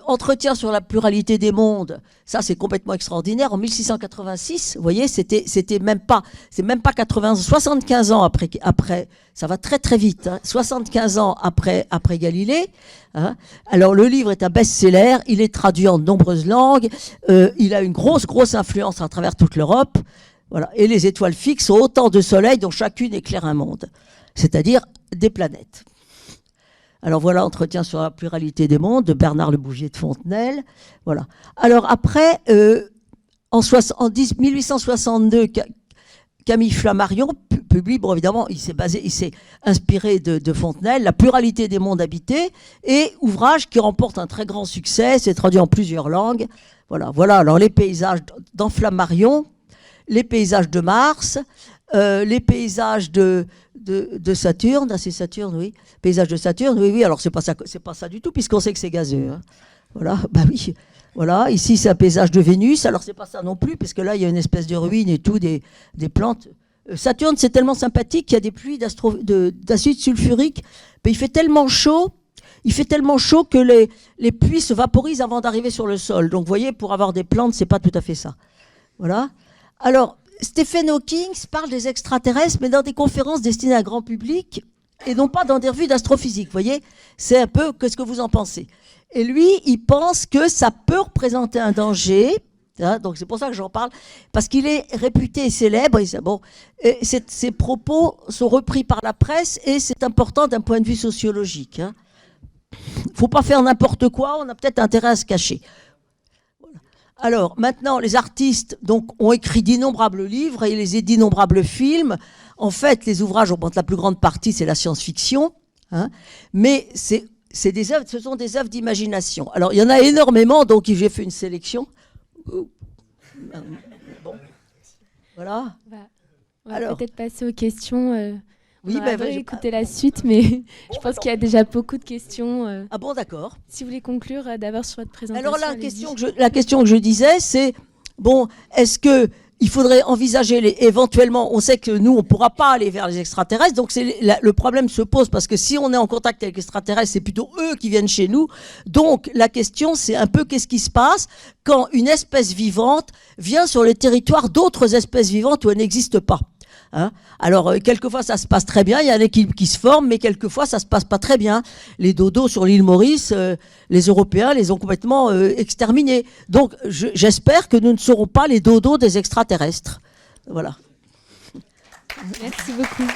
entretien sur la pluralité des mondes, ça c'est complètement extraordinaire. En 1686, vous voyez, c'est même pas 75 ans après, ça va très très vite, hein, 75 ans après Galilée. Hein. Alors le livre est un best-seller, il est traduit en de nombreuses langues, il a une grosse influence à travers toute l'Europe. Voilà. Et les étoiles fixes sont autant de soleils dont chacune éclaire un monde, c'est-à-dire des planètes. Alors voilà, entretien sur la pluralité des mondes de Bernard Le Bouvier de Fontenelle. Voilà. Alors après, en 1862, Camille Flammarion publie, bon évidemment, il s'est inspiré de Fontenelle, La pluralité des mondes habités, et ouvrage qui remporte un très grand succès, c'est traduit en plusieurs langues. Voilà. Alors les paysages dans Flammarion, les paysages de Mars, les paysages de Saturne, c'est Saturne, oui. Paysage de Saturne, oui. Alors c'est pas ça du tout, puisqu'on sait que c'est gazeux. Hein. Voilà, bah oui. Voilà, ici c'est un paysage de Vénus. Alors c'est pas ça non plus, parce que là il y a une espèce de ruine et tout, des plantes. Saturne, c'est tellement sympathique qu'il y a des pluies d'acide sulfurique. Mais il fait tellement chaud que les pluies se vaporisent avant d'arriver sur le sol. Donc vous voyez, pour avoir des plantes, c'est pas tout à fait ça. Voilà. Alors Stephen Hawking parle des extraterrestres, mais dans des conférences destinées à un grand public et non pas dans des revues d'astrophysique. Vous voyez, c'est un peu qu'est-ce que vous en pensez. Et lui, il pense que ça peut représenter un danger. Hein, donc c'est pour ça que j'en parle, parce qu'il est réputé et célèbre. Et ses propos sont repris par la presse et c'est important d'un point de vue sociologique. Hein. Faut pas faire n'importe quoi, on a peut-être intérêt à se cacher. Alors, maintenant, les artistes donc, ont écrit d'innombrables livres et d'innombrables films. En fait, les ouvrages, la plus grande partie, c'est la science-fiction. Hein, mais ce sont des œuvres d'imagination. Alors, il y en a énormément, donc j'ai fait une sélection. Bon. Voilà. On va peut-être passer aux questions. Oui, on va écouter la suite, mais je pense qu'il y a déjà beaucoup de questions. Ah bon, d'accord. Si vous voulez conclure d'abord sur votre présentation. Alors la question que je disais, c'est, bon, est-ce qu'il faudrait envisager éventuellement, on sait que nous, on ne pourra pas aller vers les extraterrestres, donc le problème se pose, parce que si on est en contact avec les extraterrestres, c'est plutôt eux qui viennent chez nous. Donc la question, c'est un peu qu'est-ce qui se passe quand une espèce vivante vient sur le territoire d'autres espèces vivantes où elle n'existe pas. Hein, alors, quelquefois, ça se passe très bien, il y a un équilibre qui se forme, mais quelquefois, ça se passe pas très bien. Les dodos sur l'île Maurice, les Européens les ont complètement exterminés. Donc, j'espère que nous ne serons pas les dodos des extraterrestres. Voilà. Merci beaucoup.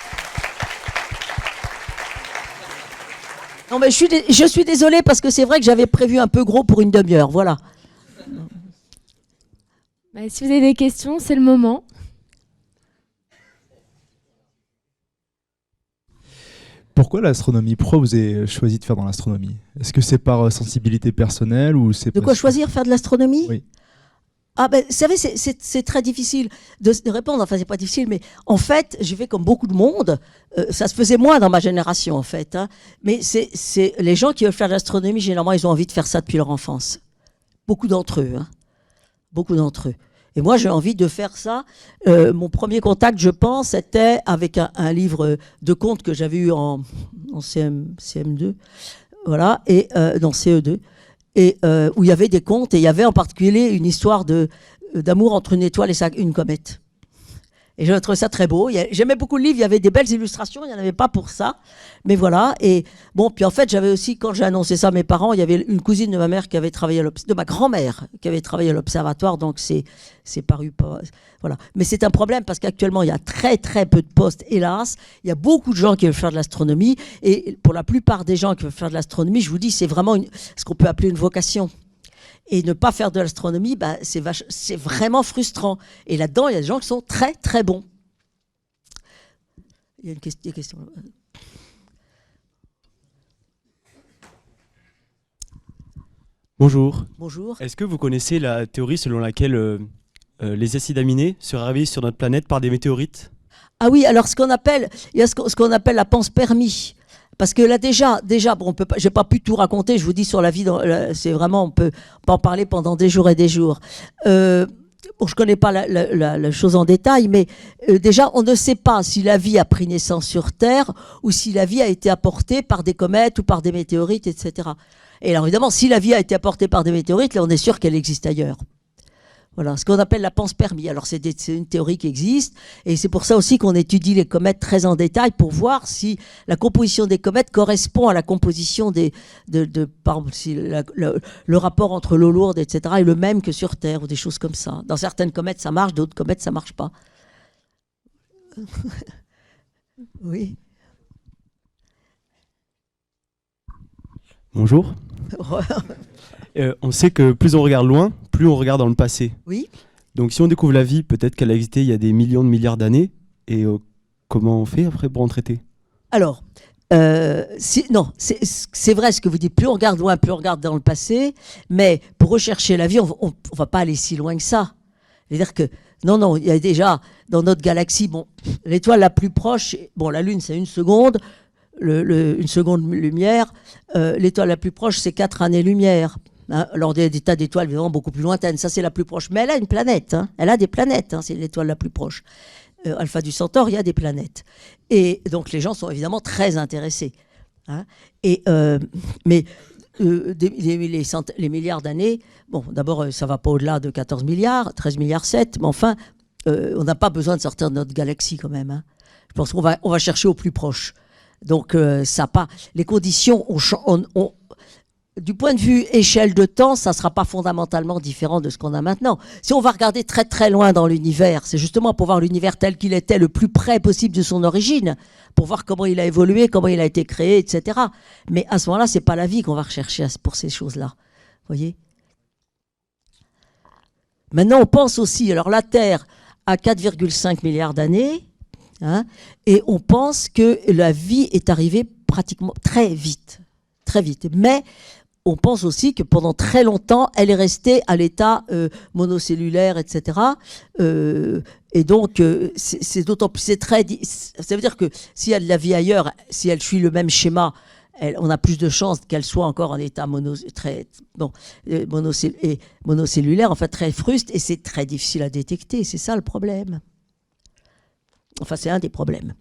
Non, mais je suis désolée parce que c'est vrai que j'avais prévu un peu gros pour une demi-heure. Voilà. Si vous avez des questions, c'est le moment. Pourquoi l'astronomie? Pourquoi vous avez choisi de faire dans l'astronomie? Est-ce que c'est par sensibilité personnelle ou c'est de quoi choisir faire de l'astronomie? Oui. Ah ben, vous savez, c'est très difficile de répondre. Enfin, c'est pas difficile, mais en fait, j'ai fait comme beaucoup de monde. Ça se faisait moins dans ma génération, en fait. Hein. Mais c'est les gens qui veulent faire de l'astronomie, généralement, ils ont envie de faire ça depuis leur enfance. Beaucoup d'entre eux. Hein. Beaucoup d'entre eux. Et moi, j'ai envie de faire ça. Mon premier contact, je pense, c'était avec un livre de contes que j'avais eu en CM2. Voilà, et dans CE2. Et où il y avait des contes, et il y avait en particulier une histoire d'amour entre une étoile et une comète. Et je trouvais ça très beau. J'aimais beaucoup le livre, il y avait des belles illustrations, il n'y en avait pas pour ça. Mais voilà, et bon, puis en fait, j'avais aussi, quand j'ai annoncé ça à mes parents, il y avait une cousine de ma mère qui avait travaillé de ma grand-mère, qui avait travaillé à l'observatoire, donc c'est paru pas... Voilà. Mais c'est un problème parce qu'actuellement, il y a très très peu de postes, hélas. Il y a beaucoup de gens qui veulent faire de l'astronomie, et pour la plupart des gens qui veulent faire de l'astronomie, je vous dis, c'est vraiment ce qu'on peut appeler une vocation. Et ne pas faire de l'astronomie, bah, c'est vraiment frustrant. Et là-dedans, il y a des gens qui sont très, très bons. Il y a une question. Bonjour. Bonjour. Est-ce que vous connaissez la théorie selon laquelle les acides aminés seraient arrivés sur notre planète par des météorites? Ah oui, alors il y a ce qu'on appelle la panspermie. Parce que là déjà, bon, on peut pas, j'ai pas pu tout raconter. Je vous dis sur la vie, c'est vraiment, on peut en parler pendant des jours et des jours. Bon, je connais pas la chose en détail, mais déjà, on ne sait pas si la vie a pris naissance sur Terre ou si la vie a été apportée par des comètes ou par des météorites, etc. Et alors évidemment, si la vie a été apportée par des météorites, là, on est sûr qu'elle existe ailleurs. Voilà, ce qu'on appelle la panspermie. Alors c'est une théorie qui existe, et c'est pour ça aussi qu'on étudie les comètes très en détail pour voir si la composition des comètes correspond à la composition par exemple, si le rapport entre l'eau lourde, etc. est le même que sur Terre, ou des choses comme ça. Dans certaines comètes ça marche, d'autres comètes ça marche pas. Oui. Bonjour. On sait que plus on regarde loin, plus on regarde dans le passé. Oui. Donc si on découvre la vie, peut-être qu'elle a existé il y a des millions de milliards d'années. Et comment on fait après pour en traiter? Alors, non, c'est vrai ce que vous dites. Plus on regarde loin, plus on regarde dans le passé. Mais pour rechercher la vie, on va pas aller si loin que ça. C'est-à-dire que, non, il y a déjà, dans notre galaxie, bon, l'étoile la plus proche, bon, la Lune, c'est 1 seconde. Une seconde lumière, l'étoile la plus proche, c'est 4 années-lumière. Hein, alors, il y a des tas d'étoiles évidemment beaucoup plus lointaines. Ça, c'est la plus proche. Mais elle a une planète. Hein. Elle a des planètes. Hein, c'est l'étoile la plus proche. Alpha du Centaure, il y a des planètes. Et donc, les gens sont évidemment très intéressés. Hein. Mais les milliards d'années, bon, d'abord, ça ne va pas au-delà de 14 milliards, 13 milliards 7. Mais enfin, on n'a pas besoin de sortir de notre galaxie quand même. Hein. Je pense qu'on va chercher au plus proche. Donc, ça pas. Les conditions du point de vue échelle de temps, ça ne sera pas fondamentalement différent de ce qu'on a maintenant. Si on va regarder très très loin dans l'univers, c'est justement pour voir l'univers tel qu'il était, le plus près possible de son origine, pour voir comment il a évolué, comment il a été créé, etc. Mais à ce moment-là, c'est pas la vie qu'on va rechercher pour ces choses-là. Vous voyez ? Maintenant, on pense aussi, alors la Terre a 4,5 milliards d'années, hein, et on pense que la vie est arrivée pratiquement très vite. Très vite. Mais on pense aussi que pendant très longtemps, elle est restée à l'état monocellulaire, etc. Et donc, c'est d'autant plus... Ça veut dire que s'il y a de la vie ailleurs, si elle suit le même schéma, on a plus de chances qu'elle soit encore en état monocellulaire, en fait très fruste, et c'est très difficile à détecter. C'est ça le problème. Enfin, c'est un des problèmes.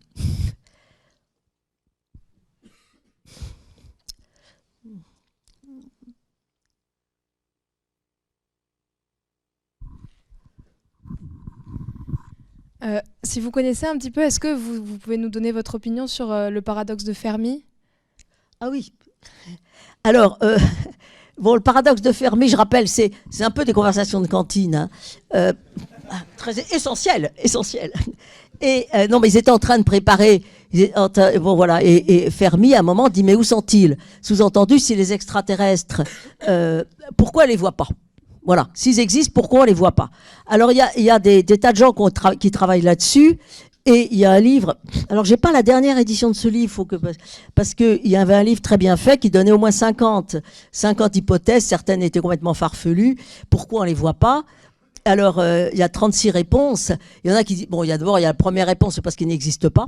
Si vous connaissez un petit peu, est-ce que vous pouvez nous donner votre opinion sur le paradoxe de Fermi? Ah oui. Alors, bon, le paradoxe de Fermi, je rappelle, c'est un peu des conversations de cantine. Hein. Très essentiel. Et non, mais ils étaient en train de préparer. Bon, voilà. Et Fermi, à un moment, dit mais où sont-ils? Sous-entendu, si les extraterrestres, pourquoi on les voit pas? Voilà, s'ils existent, pourquoi on les voit pas? Alors, il y a des tas de gens qui travaillent là-dessus, et il y a un livre. Alors, j'ai pas la dernière édition de ce livre, parce que il y avait un livre très bien fait qui donnait au moins 50 hypothèses. Certaines étaient complètement farfelues. Pourquoi on les voit pas? Alors, il y a 36 réponses. Il y en a qui disent, bon, d'abord, il y a la première réponse, c'est parce qu'il n'existe pas.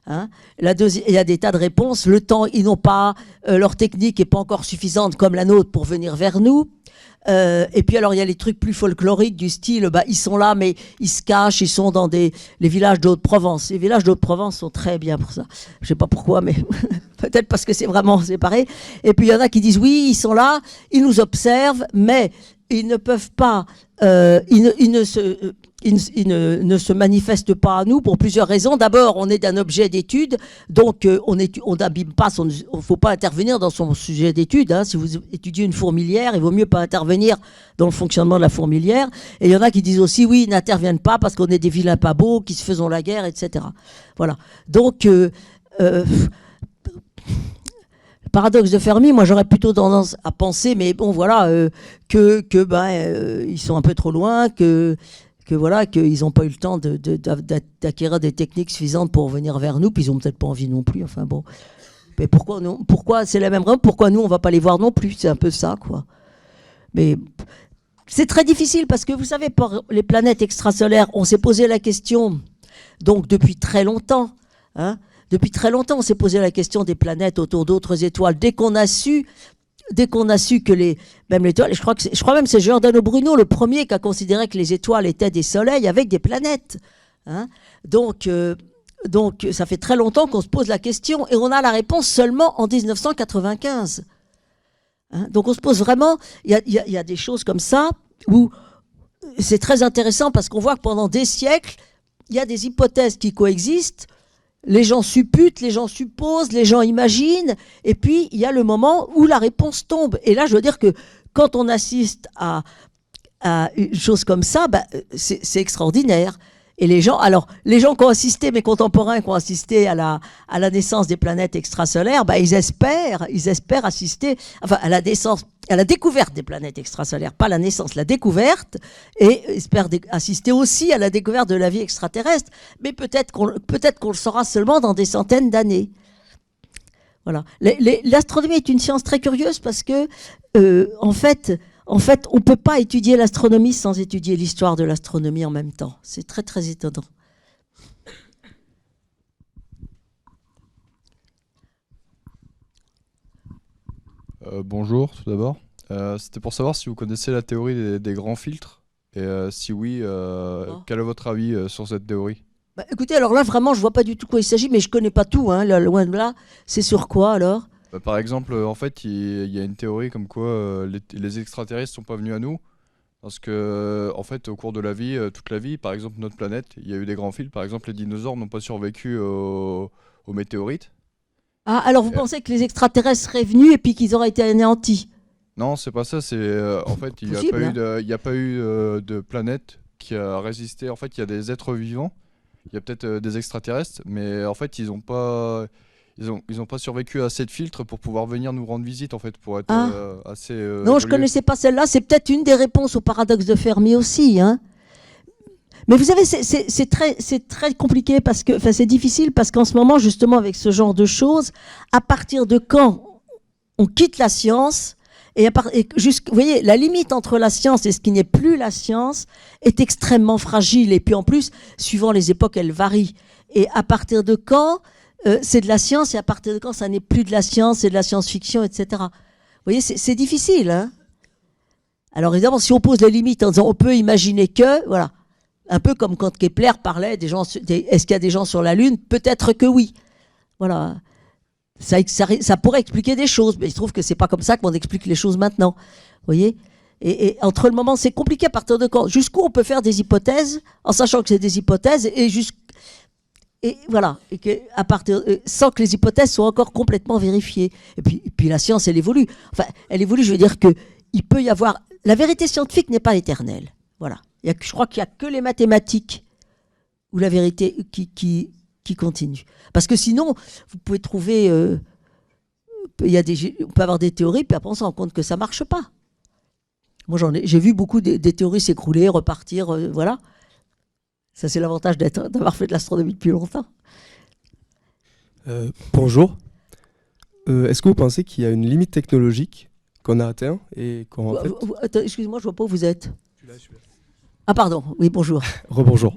Hein. La deuxième, il y a des tas de réponses. Le temps, ils n'ont pas, leur technique n'est pas encore suffisante comme la nôtre pour venir vers nous. Et puis alors il y a les trucs plus folkloriques du style, ils sont là mais ils se cachent, ils sont dans les villages de Haute-Provence. Les villages de Haute-Provence sont très bien pour ça. Je sais pas pourquoi, mais peut-être parce que c'est vraiment séparé. Et puis il y en a qui disent oui, ils sont là, ils nous observent, mais ils ne peuvent pas, ils ne se manifestent pas à nous pour plusieurs raisons. D'abord, on est d'un objet d'étude, donc on n'abîme pas, il ne faut pas intervenir dans son sujet d'étude. Hein. Si vous étudiez une fourmilière, il vaut mieux pas intervenir dans le fonctionnement de la fourmilière. Et il y en a qui disent aussi, oui, ils n'interviennent pas parce qu'on est des vilains pas beaux, qui se faisons la guerre, etc. Voilà. Donc, paradoxe de Fermi, moi j'aurais plutôt tendance à penser, mais bon voilà, ils sont un peu trop loin, que voilà, qu'ils n'ont pas eu le temps d'acquérir des techniques suffisantes pour venir vers nous, puis ils n'ont peut-être pas envie non plus. Enfin bon, mais pourquoi c'est la même raison, pourquoi nous on va pas les voir non plus, c'est un peu ça quoi. Mais c'est très difficile parce que vous savez, pour les planètes extrasolaires, on s'est posé la question, donc depuis très longtemps, hein. Depuis très longtemps, on s'est posé la question des planètes autour d'autres étoiles. Dès qu'on a su que même l'étoile, je crois même que c'est Giordano Bruno le premier qui a considéré que les étoiles étaient des soleils avec des planètes. Hein. Donc, ça fait très longtemps qu'on se pose la question et on a la réponse seulement en 1995. Hein. Donc on se pose vraiment, il y a des choses comme ça où c'est très intéressant parce qu'on voit que pendant des siècles, il y a des hypothèses qui coexistent. Les gens supputent, les gens supposent, les gens imaginent, et puis il y a le moment où la réponse tombe. Et là, je veux dire que quand on assiste à une chose comme ça, c'est extraordinaire. Et les gens qui ont assisté, mes contemporains qui ont assisté à la naissance des planètes extrasolaires, ils espèrent assister, enfin à la découverte des planètes extrasolaires, pas la naissance, la découverte, et espèrent assister aussi à la découverte de la vie extraterrestre. Mais peut-être qu'on le saura seulement dans des centaines d'années. Voilà. L'astronomie est une science très curieuse parce que, en fait, on ne peut pas étudier l'astronomie sans étudier l'histoire de l'astronomie en même temps. C'est très, très étonnant. Bonjour, tout d'abord. C'était pour savoir si vous connaissez la théorie des grands filtres. Et si oui, quel est votre avis sur cette théorie? Écoutez, alors là, vraiment, je ne vois pas du tout de quoi il s'agit, mais je ne connais pas tout. Hein, loin de là. C'est sur quoi, alors? Par exemple, en fait, il y a une théorie comme quoi les extraterrestres sont pas venus à nous. Parce que, en fait, au cours de la vie, toute la vie, par exemple, notre planète, il y a eu des grands filtres. Par exemple, les dinosaures n'ont pas survécu aux météorites. Ah, alors vous pensez que les extraterrestres seraient venus et puis qu'ils auraient été anéantis? Non, c'est pas ça. En fait, il n'y a pas eu de planète qui a résisté. En fait, il y a des êtres vivants. Il y a peut-être des extraterrestres, mais en fait, ils n'ont pas survécu à assez de filtres pour pouvoir venir nous rendre visite, en fait, pour être assez. Non, je ne connaissais pas celle-là. C'est peut-être une des réponses au paradoxe de Fermi aussi. Hein. Mais vous savez, c'est très compliqué parce que, enfin, c'est difficile parce qu'en ce moment, justement, avec ce genre de choses, à partir de quand on quitte la science, vous voyez, la limite entre la science et ce qui n'est plus la science est extrêmement fragile. Et puis en plus, suivant les époques, elle varie. Et à partir de quand c'est de la science et à partir de quand ça n'est plus de la science, c'est de la science-fiction, etc. Vous voyez, c'est difficile. Hein. Alors évidemment, si on pose les limites en disant on peut imaginer que, voilà, un peu comme quand Kepler parlait est-ce qu'il y a des gens sur la Lune? Peut-être que oui. Voilà. Ça pourrait expliquer des choses, mais il se trouve que c'est pas comme ça qu'on explique les choses maintenant. Vous voyez? Et entre le moment, c'est compliqué à partir de quand? Jusqu'où on peut faire des hypothèses, en sachant que c'est des hypothèses, et voilà, et à partir, sans que les hypothèses soient encore complètement vérifiées. Et puis la science, elle évolue. Enfin, elle évolue, je veux dire que il peut y avoir... La vérité scientifique n'est pas éternelle. Voilà. Je crois qu'il n'y a que les mathématiques où la vérité qui continue. Parce que sinon, vous pouvez trouver... on peut avoir des théories, puis après on se rend compte que ça ne marche pas. Moi, j'ai vu beaucoup des théories s'écrouler, repartir, voilà. Ça, c'est l'avantage d'avoir fait de l'astronomie depuis longtemps. Bonjour. Est-ce que vous pensez qu'il y a une limite technologique qu'on a atteint et qu'en fait... Attends, excusez-moi, je ne vois pas où vous êtes. Ah pardon, oui, bonjour. Rebonjour.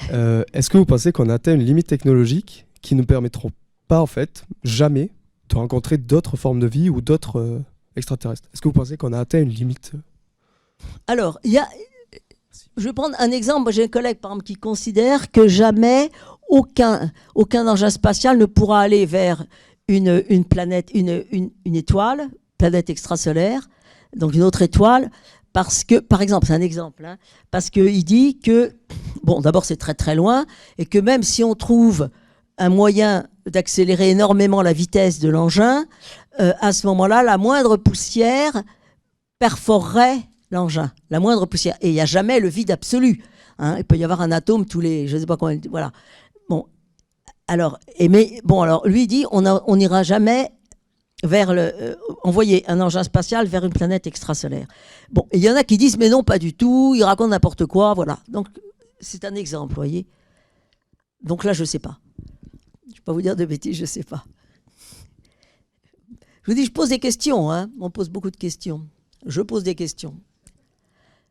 Est-ce que vous pensez qu'on a atteint une limite technologique qui ne nous permettront pas, en fait, jamais de rencontrer d'autres formes de vie ou d'autres extraterrestres? Est-ce que vous pensez qu'on a atteint une limite? Alors, je vais prendre un exemple. Moi, j'ai un collègue, par exemple, qui considère que jamais aucun engin spatial ne pourra aller vers une planète, une étoile, planète extrasolaire, donc une autre étoile, parce que, par exemple, c'est un exemple, hein, parce qu'il dit que, bon, d'abord, c'est très très loin, et que même si on trouve un moyen d'accélérer énormément la vitesse de l'engin, à ce moment-là, la moindre poussière perforerait l'engin, la moindre poussière. Et il n'y a jamais le vide absolu. Hein. Il peut y avoir un atome tous les, je ne sais pas combien, voilà. Bon, alors, alors lui dit, on n'ira jamais vers envoyer un engin spatial vers une planète extrasolaire. Bon, il y en a qui disent, mais non, pas du tout, ils racontent n'importe quoi, voilà. Donc, c'est un exemple, vous voyez. Donc là, je ne sais pas. Je ne vais pas vous dire de bêtises, je ne sais pas. Je vous dis, je pose des questions, hein. On pose beaucoup de questions. Je pose des questions.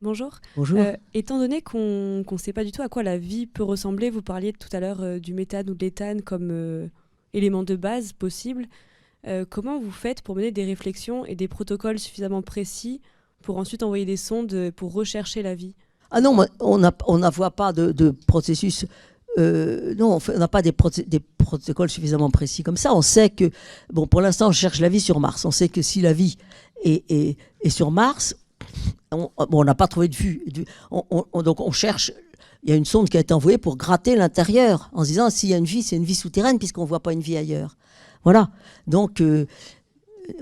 Bonjour. Bonjour. Étant donné qu'on ne sait pas du tout à quoi la vie peut ressembler, vous parliez tout à l'heure du méthane ou de l'éthane comme élément de base possible. Comment vous faites pour mener des réflexions et des protocoles suffisamment précis pour ensuite envoyer des sondes pour rechercher la vie? Ah non, on n'a pas de processus. Non, on n'a pas des protocoles suffisamment précis comme ça. On sait que, bon, pour l'instant, on cherche la vie sur Mars. On sait que si la vie est sur Mars, on n'a pas trouvé de vue. Donc on cherche. Il y a une sonde qui a été envoyée pour gratter l'intérieur en se disant s'il y a une vie, c'est une vie souterraine puisqu'on ne voit pas une vie ailleurs. Voilà. Donc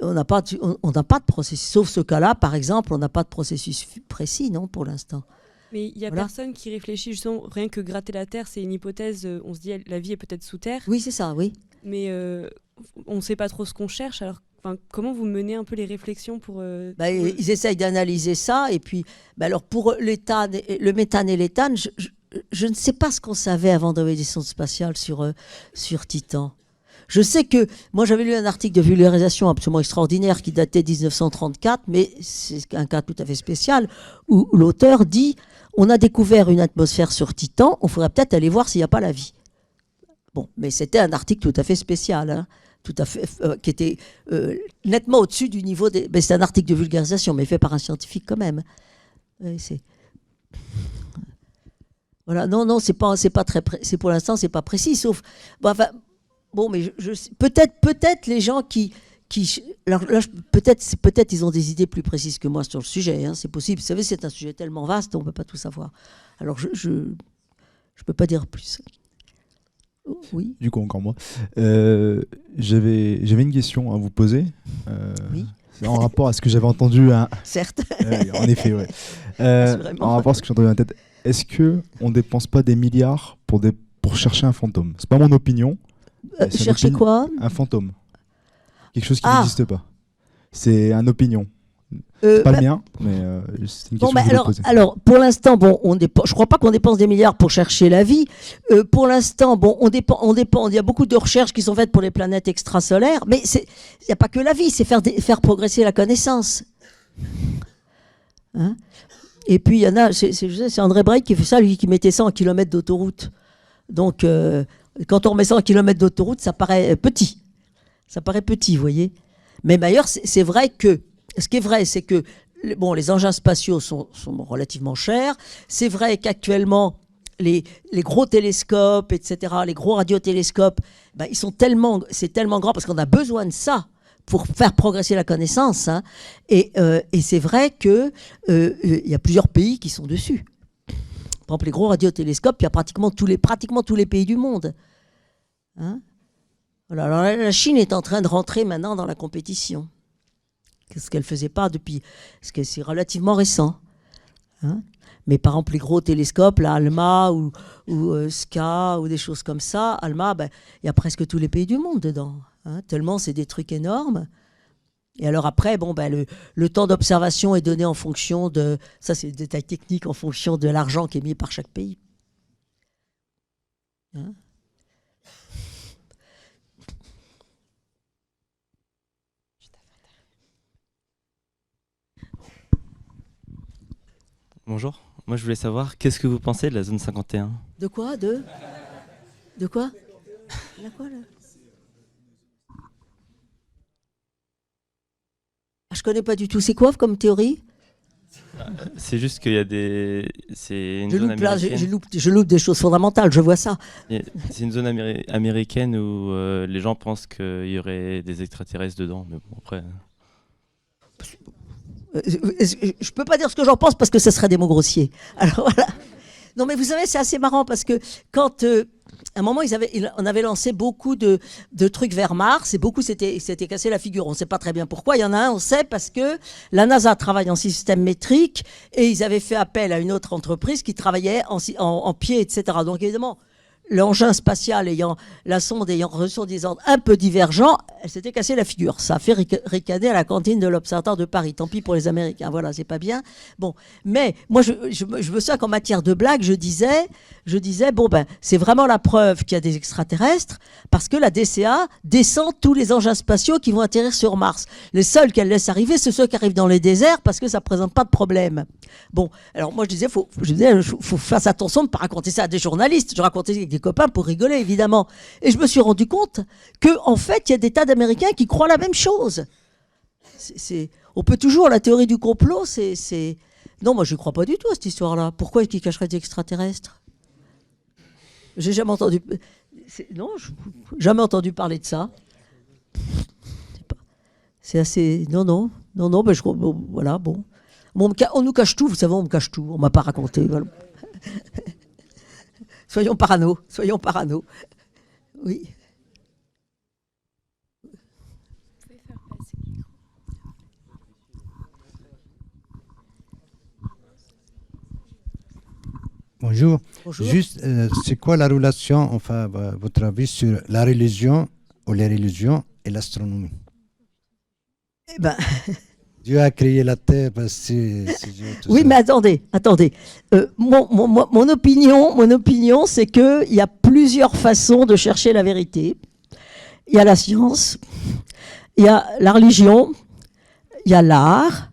on n'a pas de processus. Sauf ce cas-là, par exemple, on n'a pas de processus précis, non, pour l'instant. Mais il n'y a personne qui réfléchit justement, rien que gratter la Terre, c'est une hypothèse, on se dit la vie est peut-être sous Terre. Oui, c'est ça, oui. Mais on ne sait pas trop ce qu'on cherche, alors comment vous menez un peu les réflexions pour... Ils essayent d'analyser ça, et puis alors pour le méthane et l'éthane, je ne sais pas ce qu'on savait avant d'envoyer des sondes spatiales sur Titan. Je sais que, moi j'avais lu un article de vulgarisation absolument extraordinaire qui datait de 1934, mais c'est un cas tout à fait spécial, où l'auteur dit, on a découvert une atmosphère sur Titan, on faudrait peut-être aller voir s'il n'y a pas la vie. Bon, mais c'était un article tout à fait spécial, hein, tout à fait, qui était nettement au-dessus du niveau des... Ben, c'est un article de vulgarisation, mais fait par un scientifique quand même. Oui, voilà, non, c'est pas très c'est pour l'instant, c'est pas précis, sauf... Bon, mais peut-être les gens qui alors là, peut-être ils ont des idées plus précises que moi sur le sujet. Hein, c'est possible. Vous savez, c'est un sujet tellement vaste, on ne peut pas tout savoir. Alors, je peux pas dire plus. Oui. Du coup, encore moi. J'avais une question à vous poser. Oui. C'est en rapport à ce que j'avais entendu. Certes. En effet, ouais. En rapport à ce que j'ai entendu dans la tête. Est-ce qu'on ne dépense pas des milliards pour chercher un fantôme? C'est pas mon opinion. Chercher quoi? Un fantôme. Quelque chose qui n'existe pas. C'est une opinion. Pas le mien, mais c'est une question que je voulais poser. Alors, pour l'instant, bon, je crois pas qu'on dépense des milliards pour chercher la vie. Pour l'instant, bon, on dépend. Il y a beaucoup de recherches qui sont faites pour les planètes extrasolaires, mais il n'y a pas que la vie, c'est faire progresser la connaissance. Hein? Et puis, il y en a, c'est André Brey qui fait ça, lui, qui mettait 100 km d'autoroute. Donc, quand on remet 100 km d'autoroute, ça paraît petit. Ça paraît petit, vous voyez. Mais d'ailleurs, c'est vrai que, ce qui est vrai, c'est que les engins spatiaux sont relativement chers. C'est vrai qu'actuellement, les gros télescopes, etc., les gros radiotélescopes, c'est tellement grand parce qu'on a besoin de ça pour faire progresser la connaissance. Hein. Et c'est vrai qu'il y a plusieurs pays qui sont dessus. Par exemple, les gros radiotélescopes, il y a pratiquement tous les pays du monde. Hein? Voilà. Alors, la Chine est en train de rentrer maintenant dans la compétition. Ce qu'elle ne faisait pas depuis... Parce que c'est relativement récent. Hein? Mais par exemple, les gros télescopes, là, ALMA ou SCA ou des choses comme ça, ALMA, il y a presque tous les pays du monde dedans. Hein? Tellement c'est des trucs énormes. Et alors après, le temps d'observation est donné en fonction de... Ça, c'est des détails techniques, en fonction de l'argent qui est mis par chaque pays. Hein? Bonjour. Moi, je voulais savoir, qu'est-ce que vous pensez de la zone 51 ? De quoi ? De quoi ? De quoi, là ? Je connais pas du tout. C'est quoi comme théorie ? C'est juste qu'il y a des... C'est une Je zone loupe, là, américaine. je loupe des choses fondamentales, je vois ça. C'est une zone américaine où les gens pensent qu'il y aurait des extraterrestres dedans. Mais bon, après... Je peux pas dire ce que j'en pense parce que ce serait des mots grossiers. Alors voilà. Non mais vous savez, c'est assez marrant parce que quand à un moment on avait lancé beaucoup de trucs vers Mars et beaucoup s'étaient cassé la figure. On ne sait pas très bien pourquoi. Il y en a un, on sait, parce que la NASA travaille en système métrique et ils avaient fait appel à une autre entreprise qui travaillait en pied, etc. Donc évidemment, l'engin spatial la sonde ayant reçu des ordres un peu divergents, elle s'était cassé la figure. Ça a fait ricaner à la cantine de l'Observatoire de Paris. Tant pis pour les Américains. Voilà, c'est pas bien. Bon. Mais moi, je veux ça qu'en matière de blague, je disais, bon, ben, c'est vraiment la preuve qu'il y a des extraterrestres parce que la DCA descend tous les engins spatiaux qui vont atterrir sur Mars. Les seuls qu'elle laisse arriver, c'est ceux qui arrivent dans les déserts parce que ça présente pas de problème. Bon. Alors, moi, je disais, faut faire attention de ne pas raconter ça à des journalistes. Je racontais avec des copains pour rigoler, évidemment. Et je me suis rendu compte que, en fait, il y a des tas d'Américains qui croient la même chose. On peut toujours, la théorie du complot, Non, moi, je ne crois pas du tout à cette histoire-là. Pourquoi est-ce qu'ils cacheraient des extraterrestres ? J'ai jamais entendu... jamais entendu parler de ça. C'est assez... Non, ben voilà, bon. On nous cache tout, vous savez, on me cache tout. On ne m'a pas raconté, voilà. Soyons parano. Oui. Bonjour. Juste, c'est quoi la relation, enfin, votre avis sur la religion ou les religions et l'astronomie ? Eh ben... Dieu a créé la Terre, oui, mais attendez. Mon opinion, c'est qu'il y a plusieurs façons de chercher la vérité. Il y a la science, il y a la religion, il y a l'art,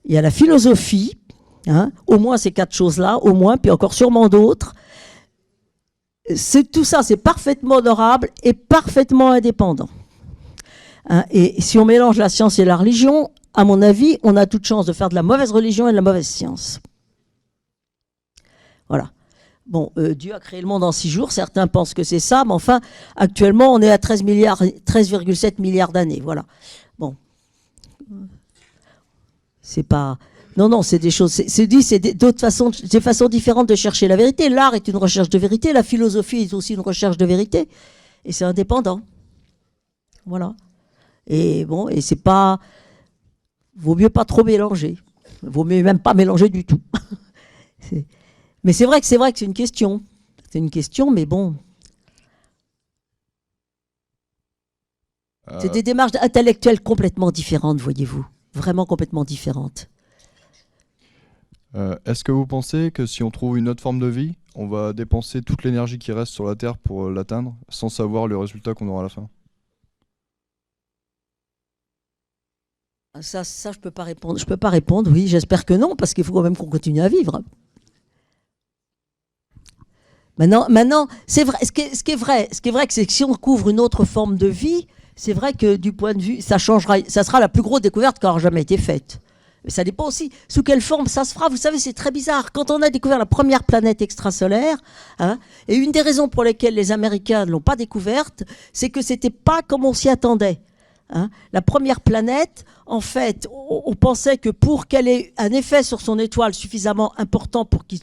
il y a la philosophie. Hein, au moins ces 4 choses-là, au moins, puis encore sûrement d'autres. Tout ça, c'est parfaitement honorable et parfaitement indépendant. Hein, et si on mélange la science et la religion, à mon avis, on a toute chance de faire de la mauvaise religion et de la mauvaise science. Voilà. Bon, Dieu a créé le monde en 6 jours, certains pensent que c'est ça, mais enfin, actuellement, on est à 13,7 milliards d'années. Voilà. Bon. C'est pas... Non, c'est des choses... C'est d'autres façons, des façons différentes de chercher la vérité. L'art est une recherche de vérité, la philosophie est aussi une recherche de vérité, et c'est indépendant. Voilà. Et bon, et c'est pas... Vaut mieux pas trop mélanger. Vaut mieux même pas mélanger du tout. Mais c'est vrai que c'est une question. C'est une question, mais bon. C'est des démarches intellectuelles complètement différentes, voyez-vous. Vraiment complètement différentes. Est-ce que vous pensez que si on trouve une autre forme de vie, on va dépenser toute l'énergie qui reste sur la Terre pour l'atteindre, sans savoir le résultat qu'on aura à la fin ? Ça, je peux pas répondre. Je peux pas répondre, oui, j'espère que non, parce qu'il faut quand même qu'on continue à vivre. Maintenant, c'est vrai. Ce qui est vrai, c'est que si on couvre une autre forme de vie, c'est vrai que du point de vue, ça changera, ça sera la plus grosse découverte qui aura jamais été faite. Mais ça dépend aussi sous quelle forme ça se fera. Vous savez, c'est très bizarre. Quand on a découvert la première planète extrasolaire, hein, et une des raisons pour lesquelles les Américains ne l'ont pas découverte, c'est que c'était pas comme on s'y attendait. Hein. La première planète, en fait, on pensait que pour qu'elle ait un effet sur son étoile suffisamment important pour que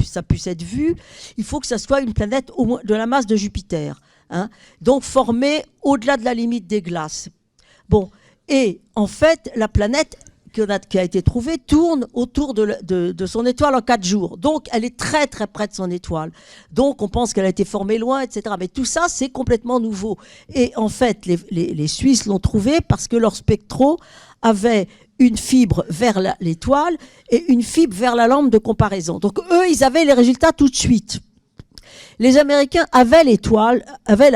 ça puisse être vu, il faut que ça soit une planète au moins de la masse de Jupiter. Hein. Donc formée au-delà de la limite des glaces. Bon, et en fait, la planète qui a été trouvée tourne autour de son étoile en 4 jours. Donc, elle est très, très près de son étoile. Donc, on pense qu'elle a été formée loin, etc. Mais tout ça, c'est complètement nouveau. Et en fait, les Suisses l'ont trouvée parce que leur spectro avait une fibre vers l'étoile et une fibre vers la lampe de comparaison. Donc, eux, ils avaient les résultats tout de suite. Les Américains avaient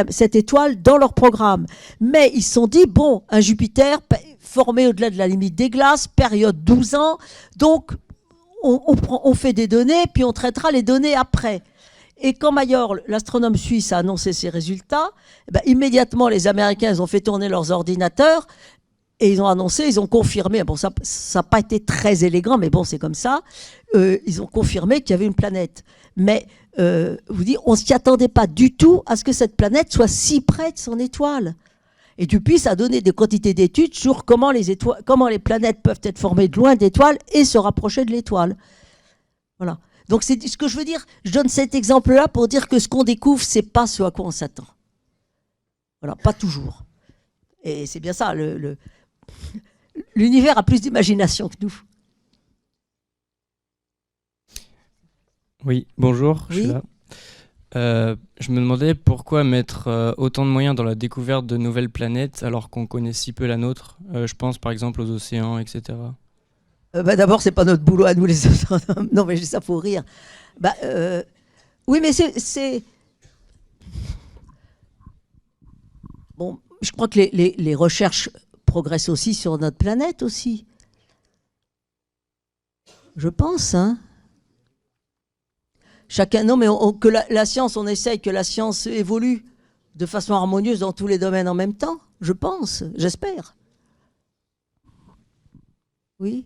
cette étoile dans leur programme. Mais ils se sont dit, bon, un Jupiter formé au-delà de la limite des glaces, période 12 ans, donc on fait des données, puis on traitera les données après. Et quand Major, l'astronome suisse, a annoncé ses résultats, immédiatement, les Américains, ils ont fait tourner leurs ordinateurs et ils ont annoncé, ils ont confirmé. Bon, ça n'a pas été très élégant, mais bon, c'est comme ça. Ils ont confirmé qu'il y avait une planète. Mais, vous dites, on ne s'y attendait pas du tout à ce que cette planète soit si près de son étoile. Et depuis, ça a donné des quantités d'études sur comment les planètes peuvent être formées de loin d'étoiles et se rapprocher de l'étoile. Voilà. Donc, c'est ce que je veux dire. Je donne cet exemple-là pour dire que ce qu'on découvre, c'est pas ce à quoi on s'attend. Voilà, pas toujours. Et c'est bien ça. L'univers a plus d'imagination que nous. Oui, bonjour. Oui. Je suis là. Je me demandais pourquoi mettre autant de moyens dans la découverte de nouvelles planètes alors qu'on connaît si peu la nôtre. Je pense par exemple aux océans, etc. D'abord, c'est pas notre boulot à nous les astronomes. Non, mais ça faut rire. Oui, mais c'est... Bon, je crois que les recherches progressent aussi sur notre planète aussi. Je pense, hein. Chacun, non, mais que la science, on essaye que la science évolue de façon harmonieuse dans tous les domaines en même temps. Je pense, j'espère. Oui.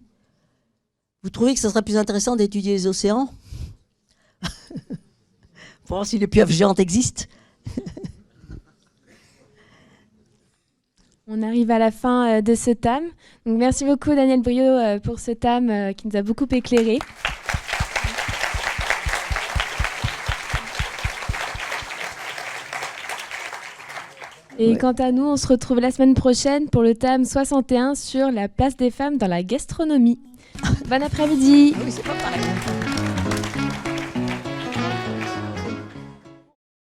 Vous trouvez que ce serait plus intéressant d'étudier les océans pour voir si les pieuvres géantes existent? On arrive à la fin de ce thème. Donc, merci beaucoup Daniel Briot pour ce thème qui nous a beaucoup éclairé. Et quant à nous, on se retrouve la semaine prochaine pour le thème 61 sur la place des femmes dans la gastronomie. Bon après-midi. Ah oui, c'est pas pareil.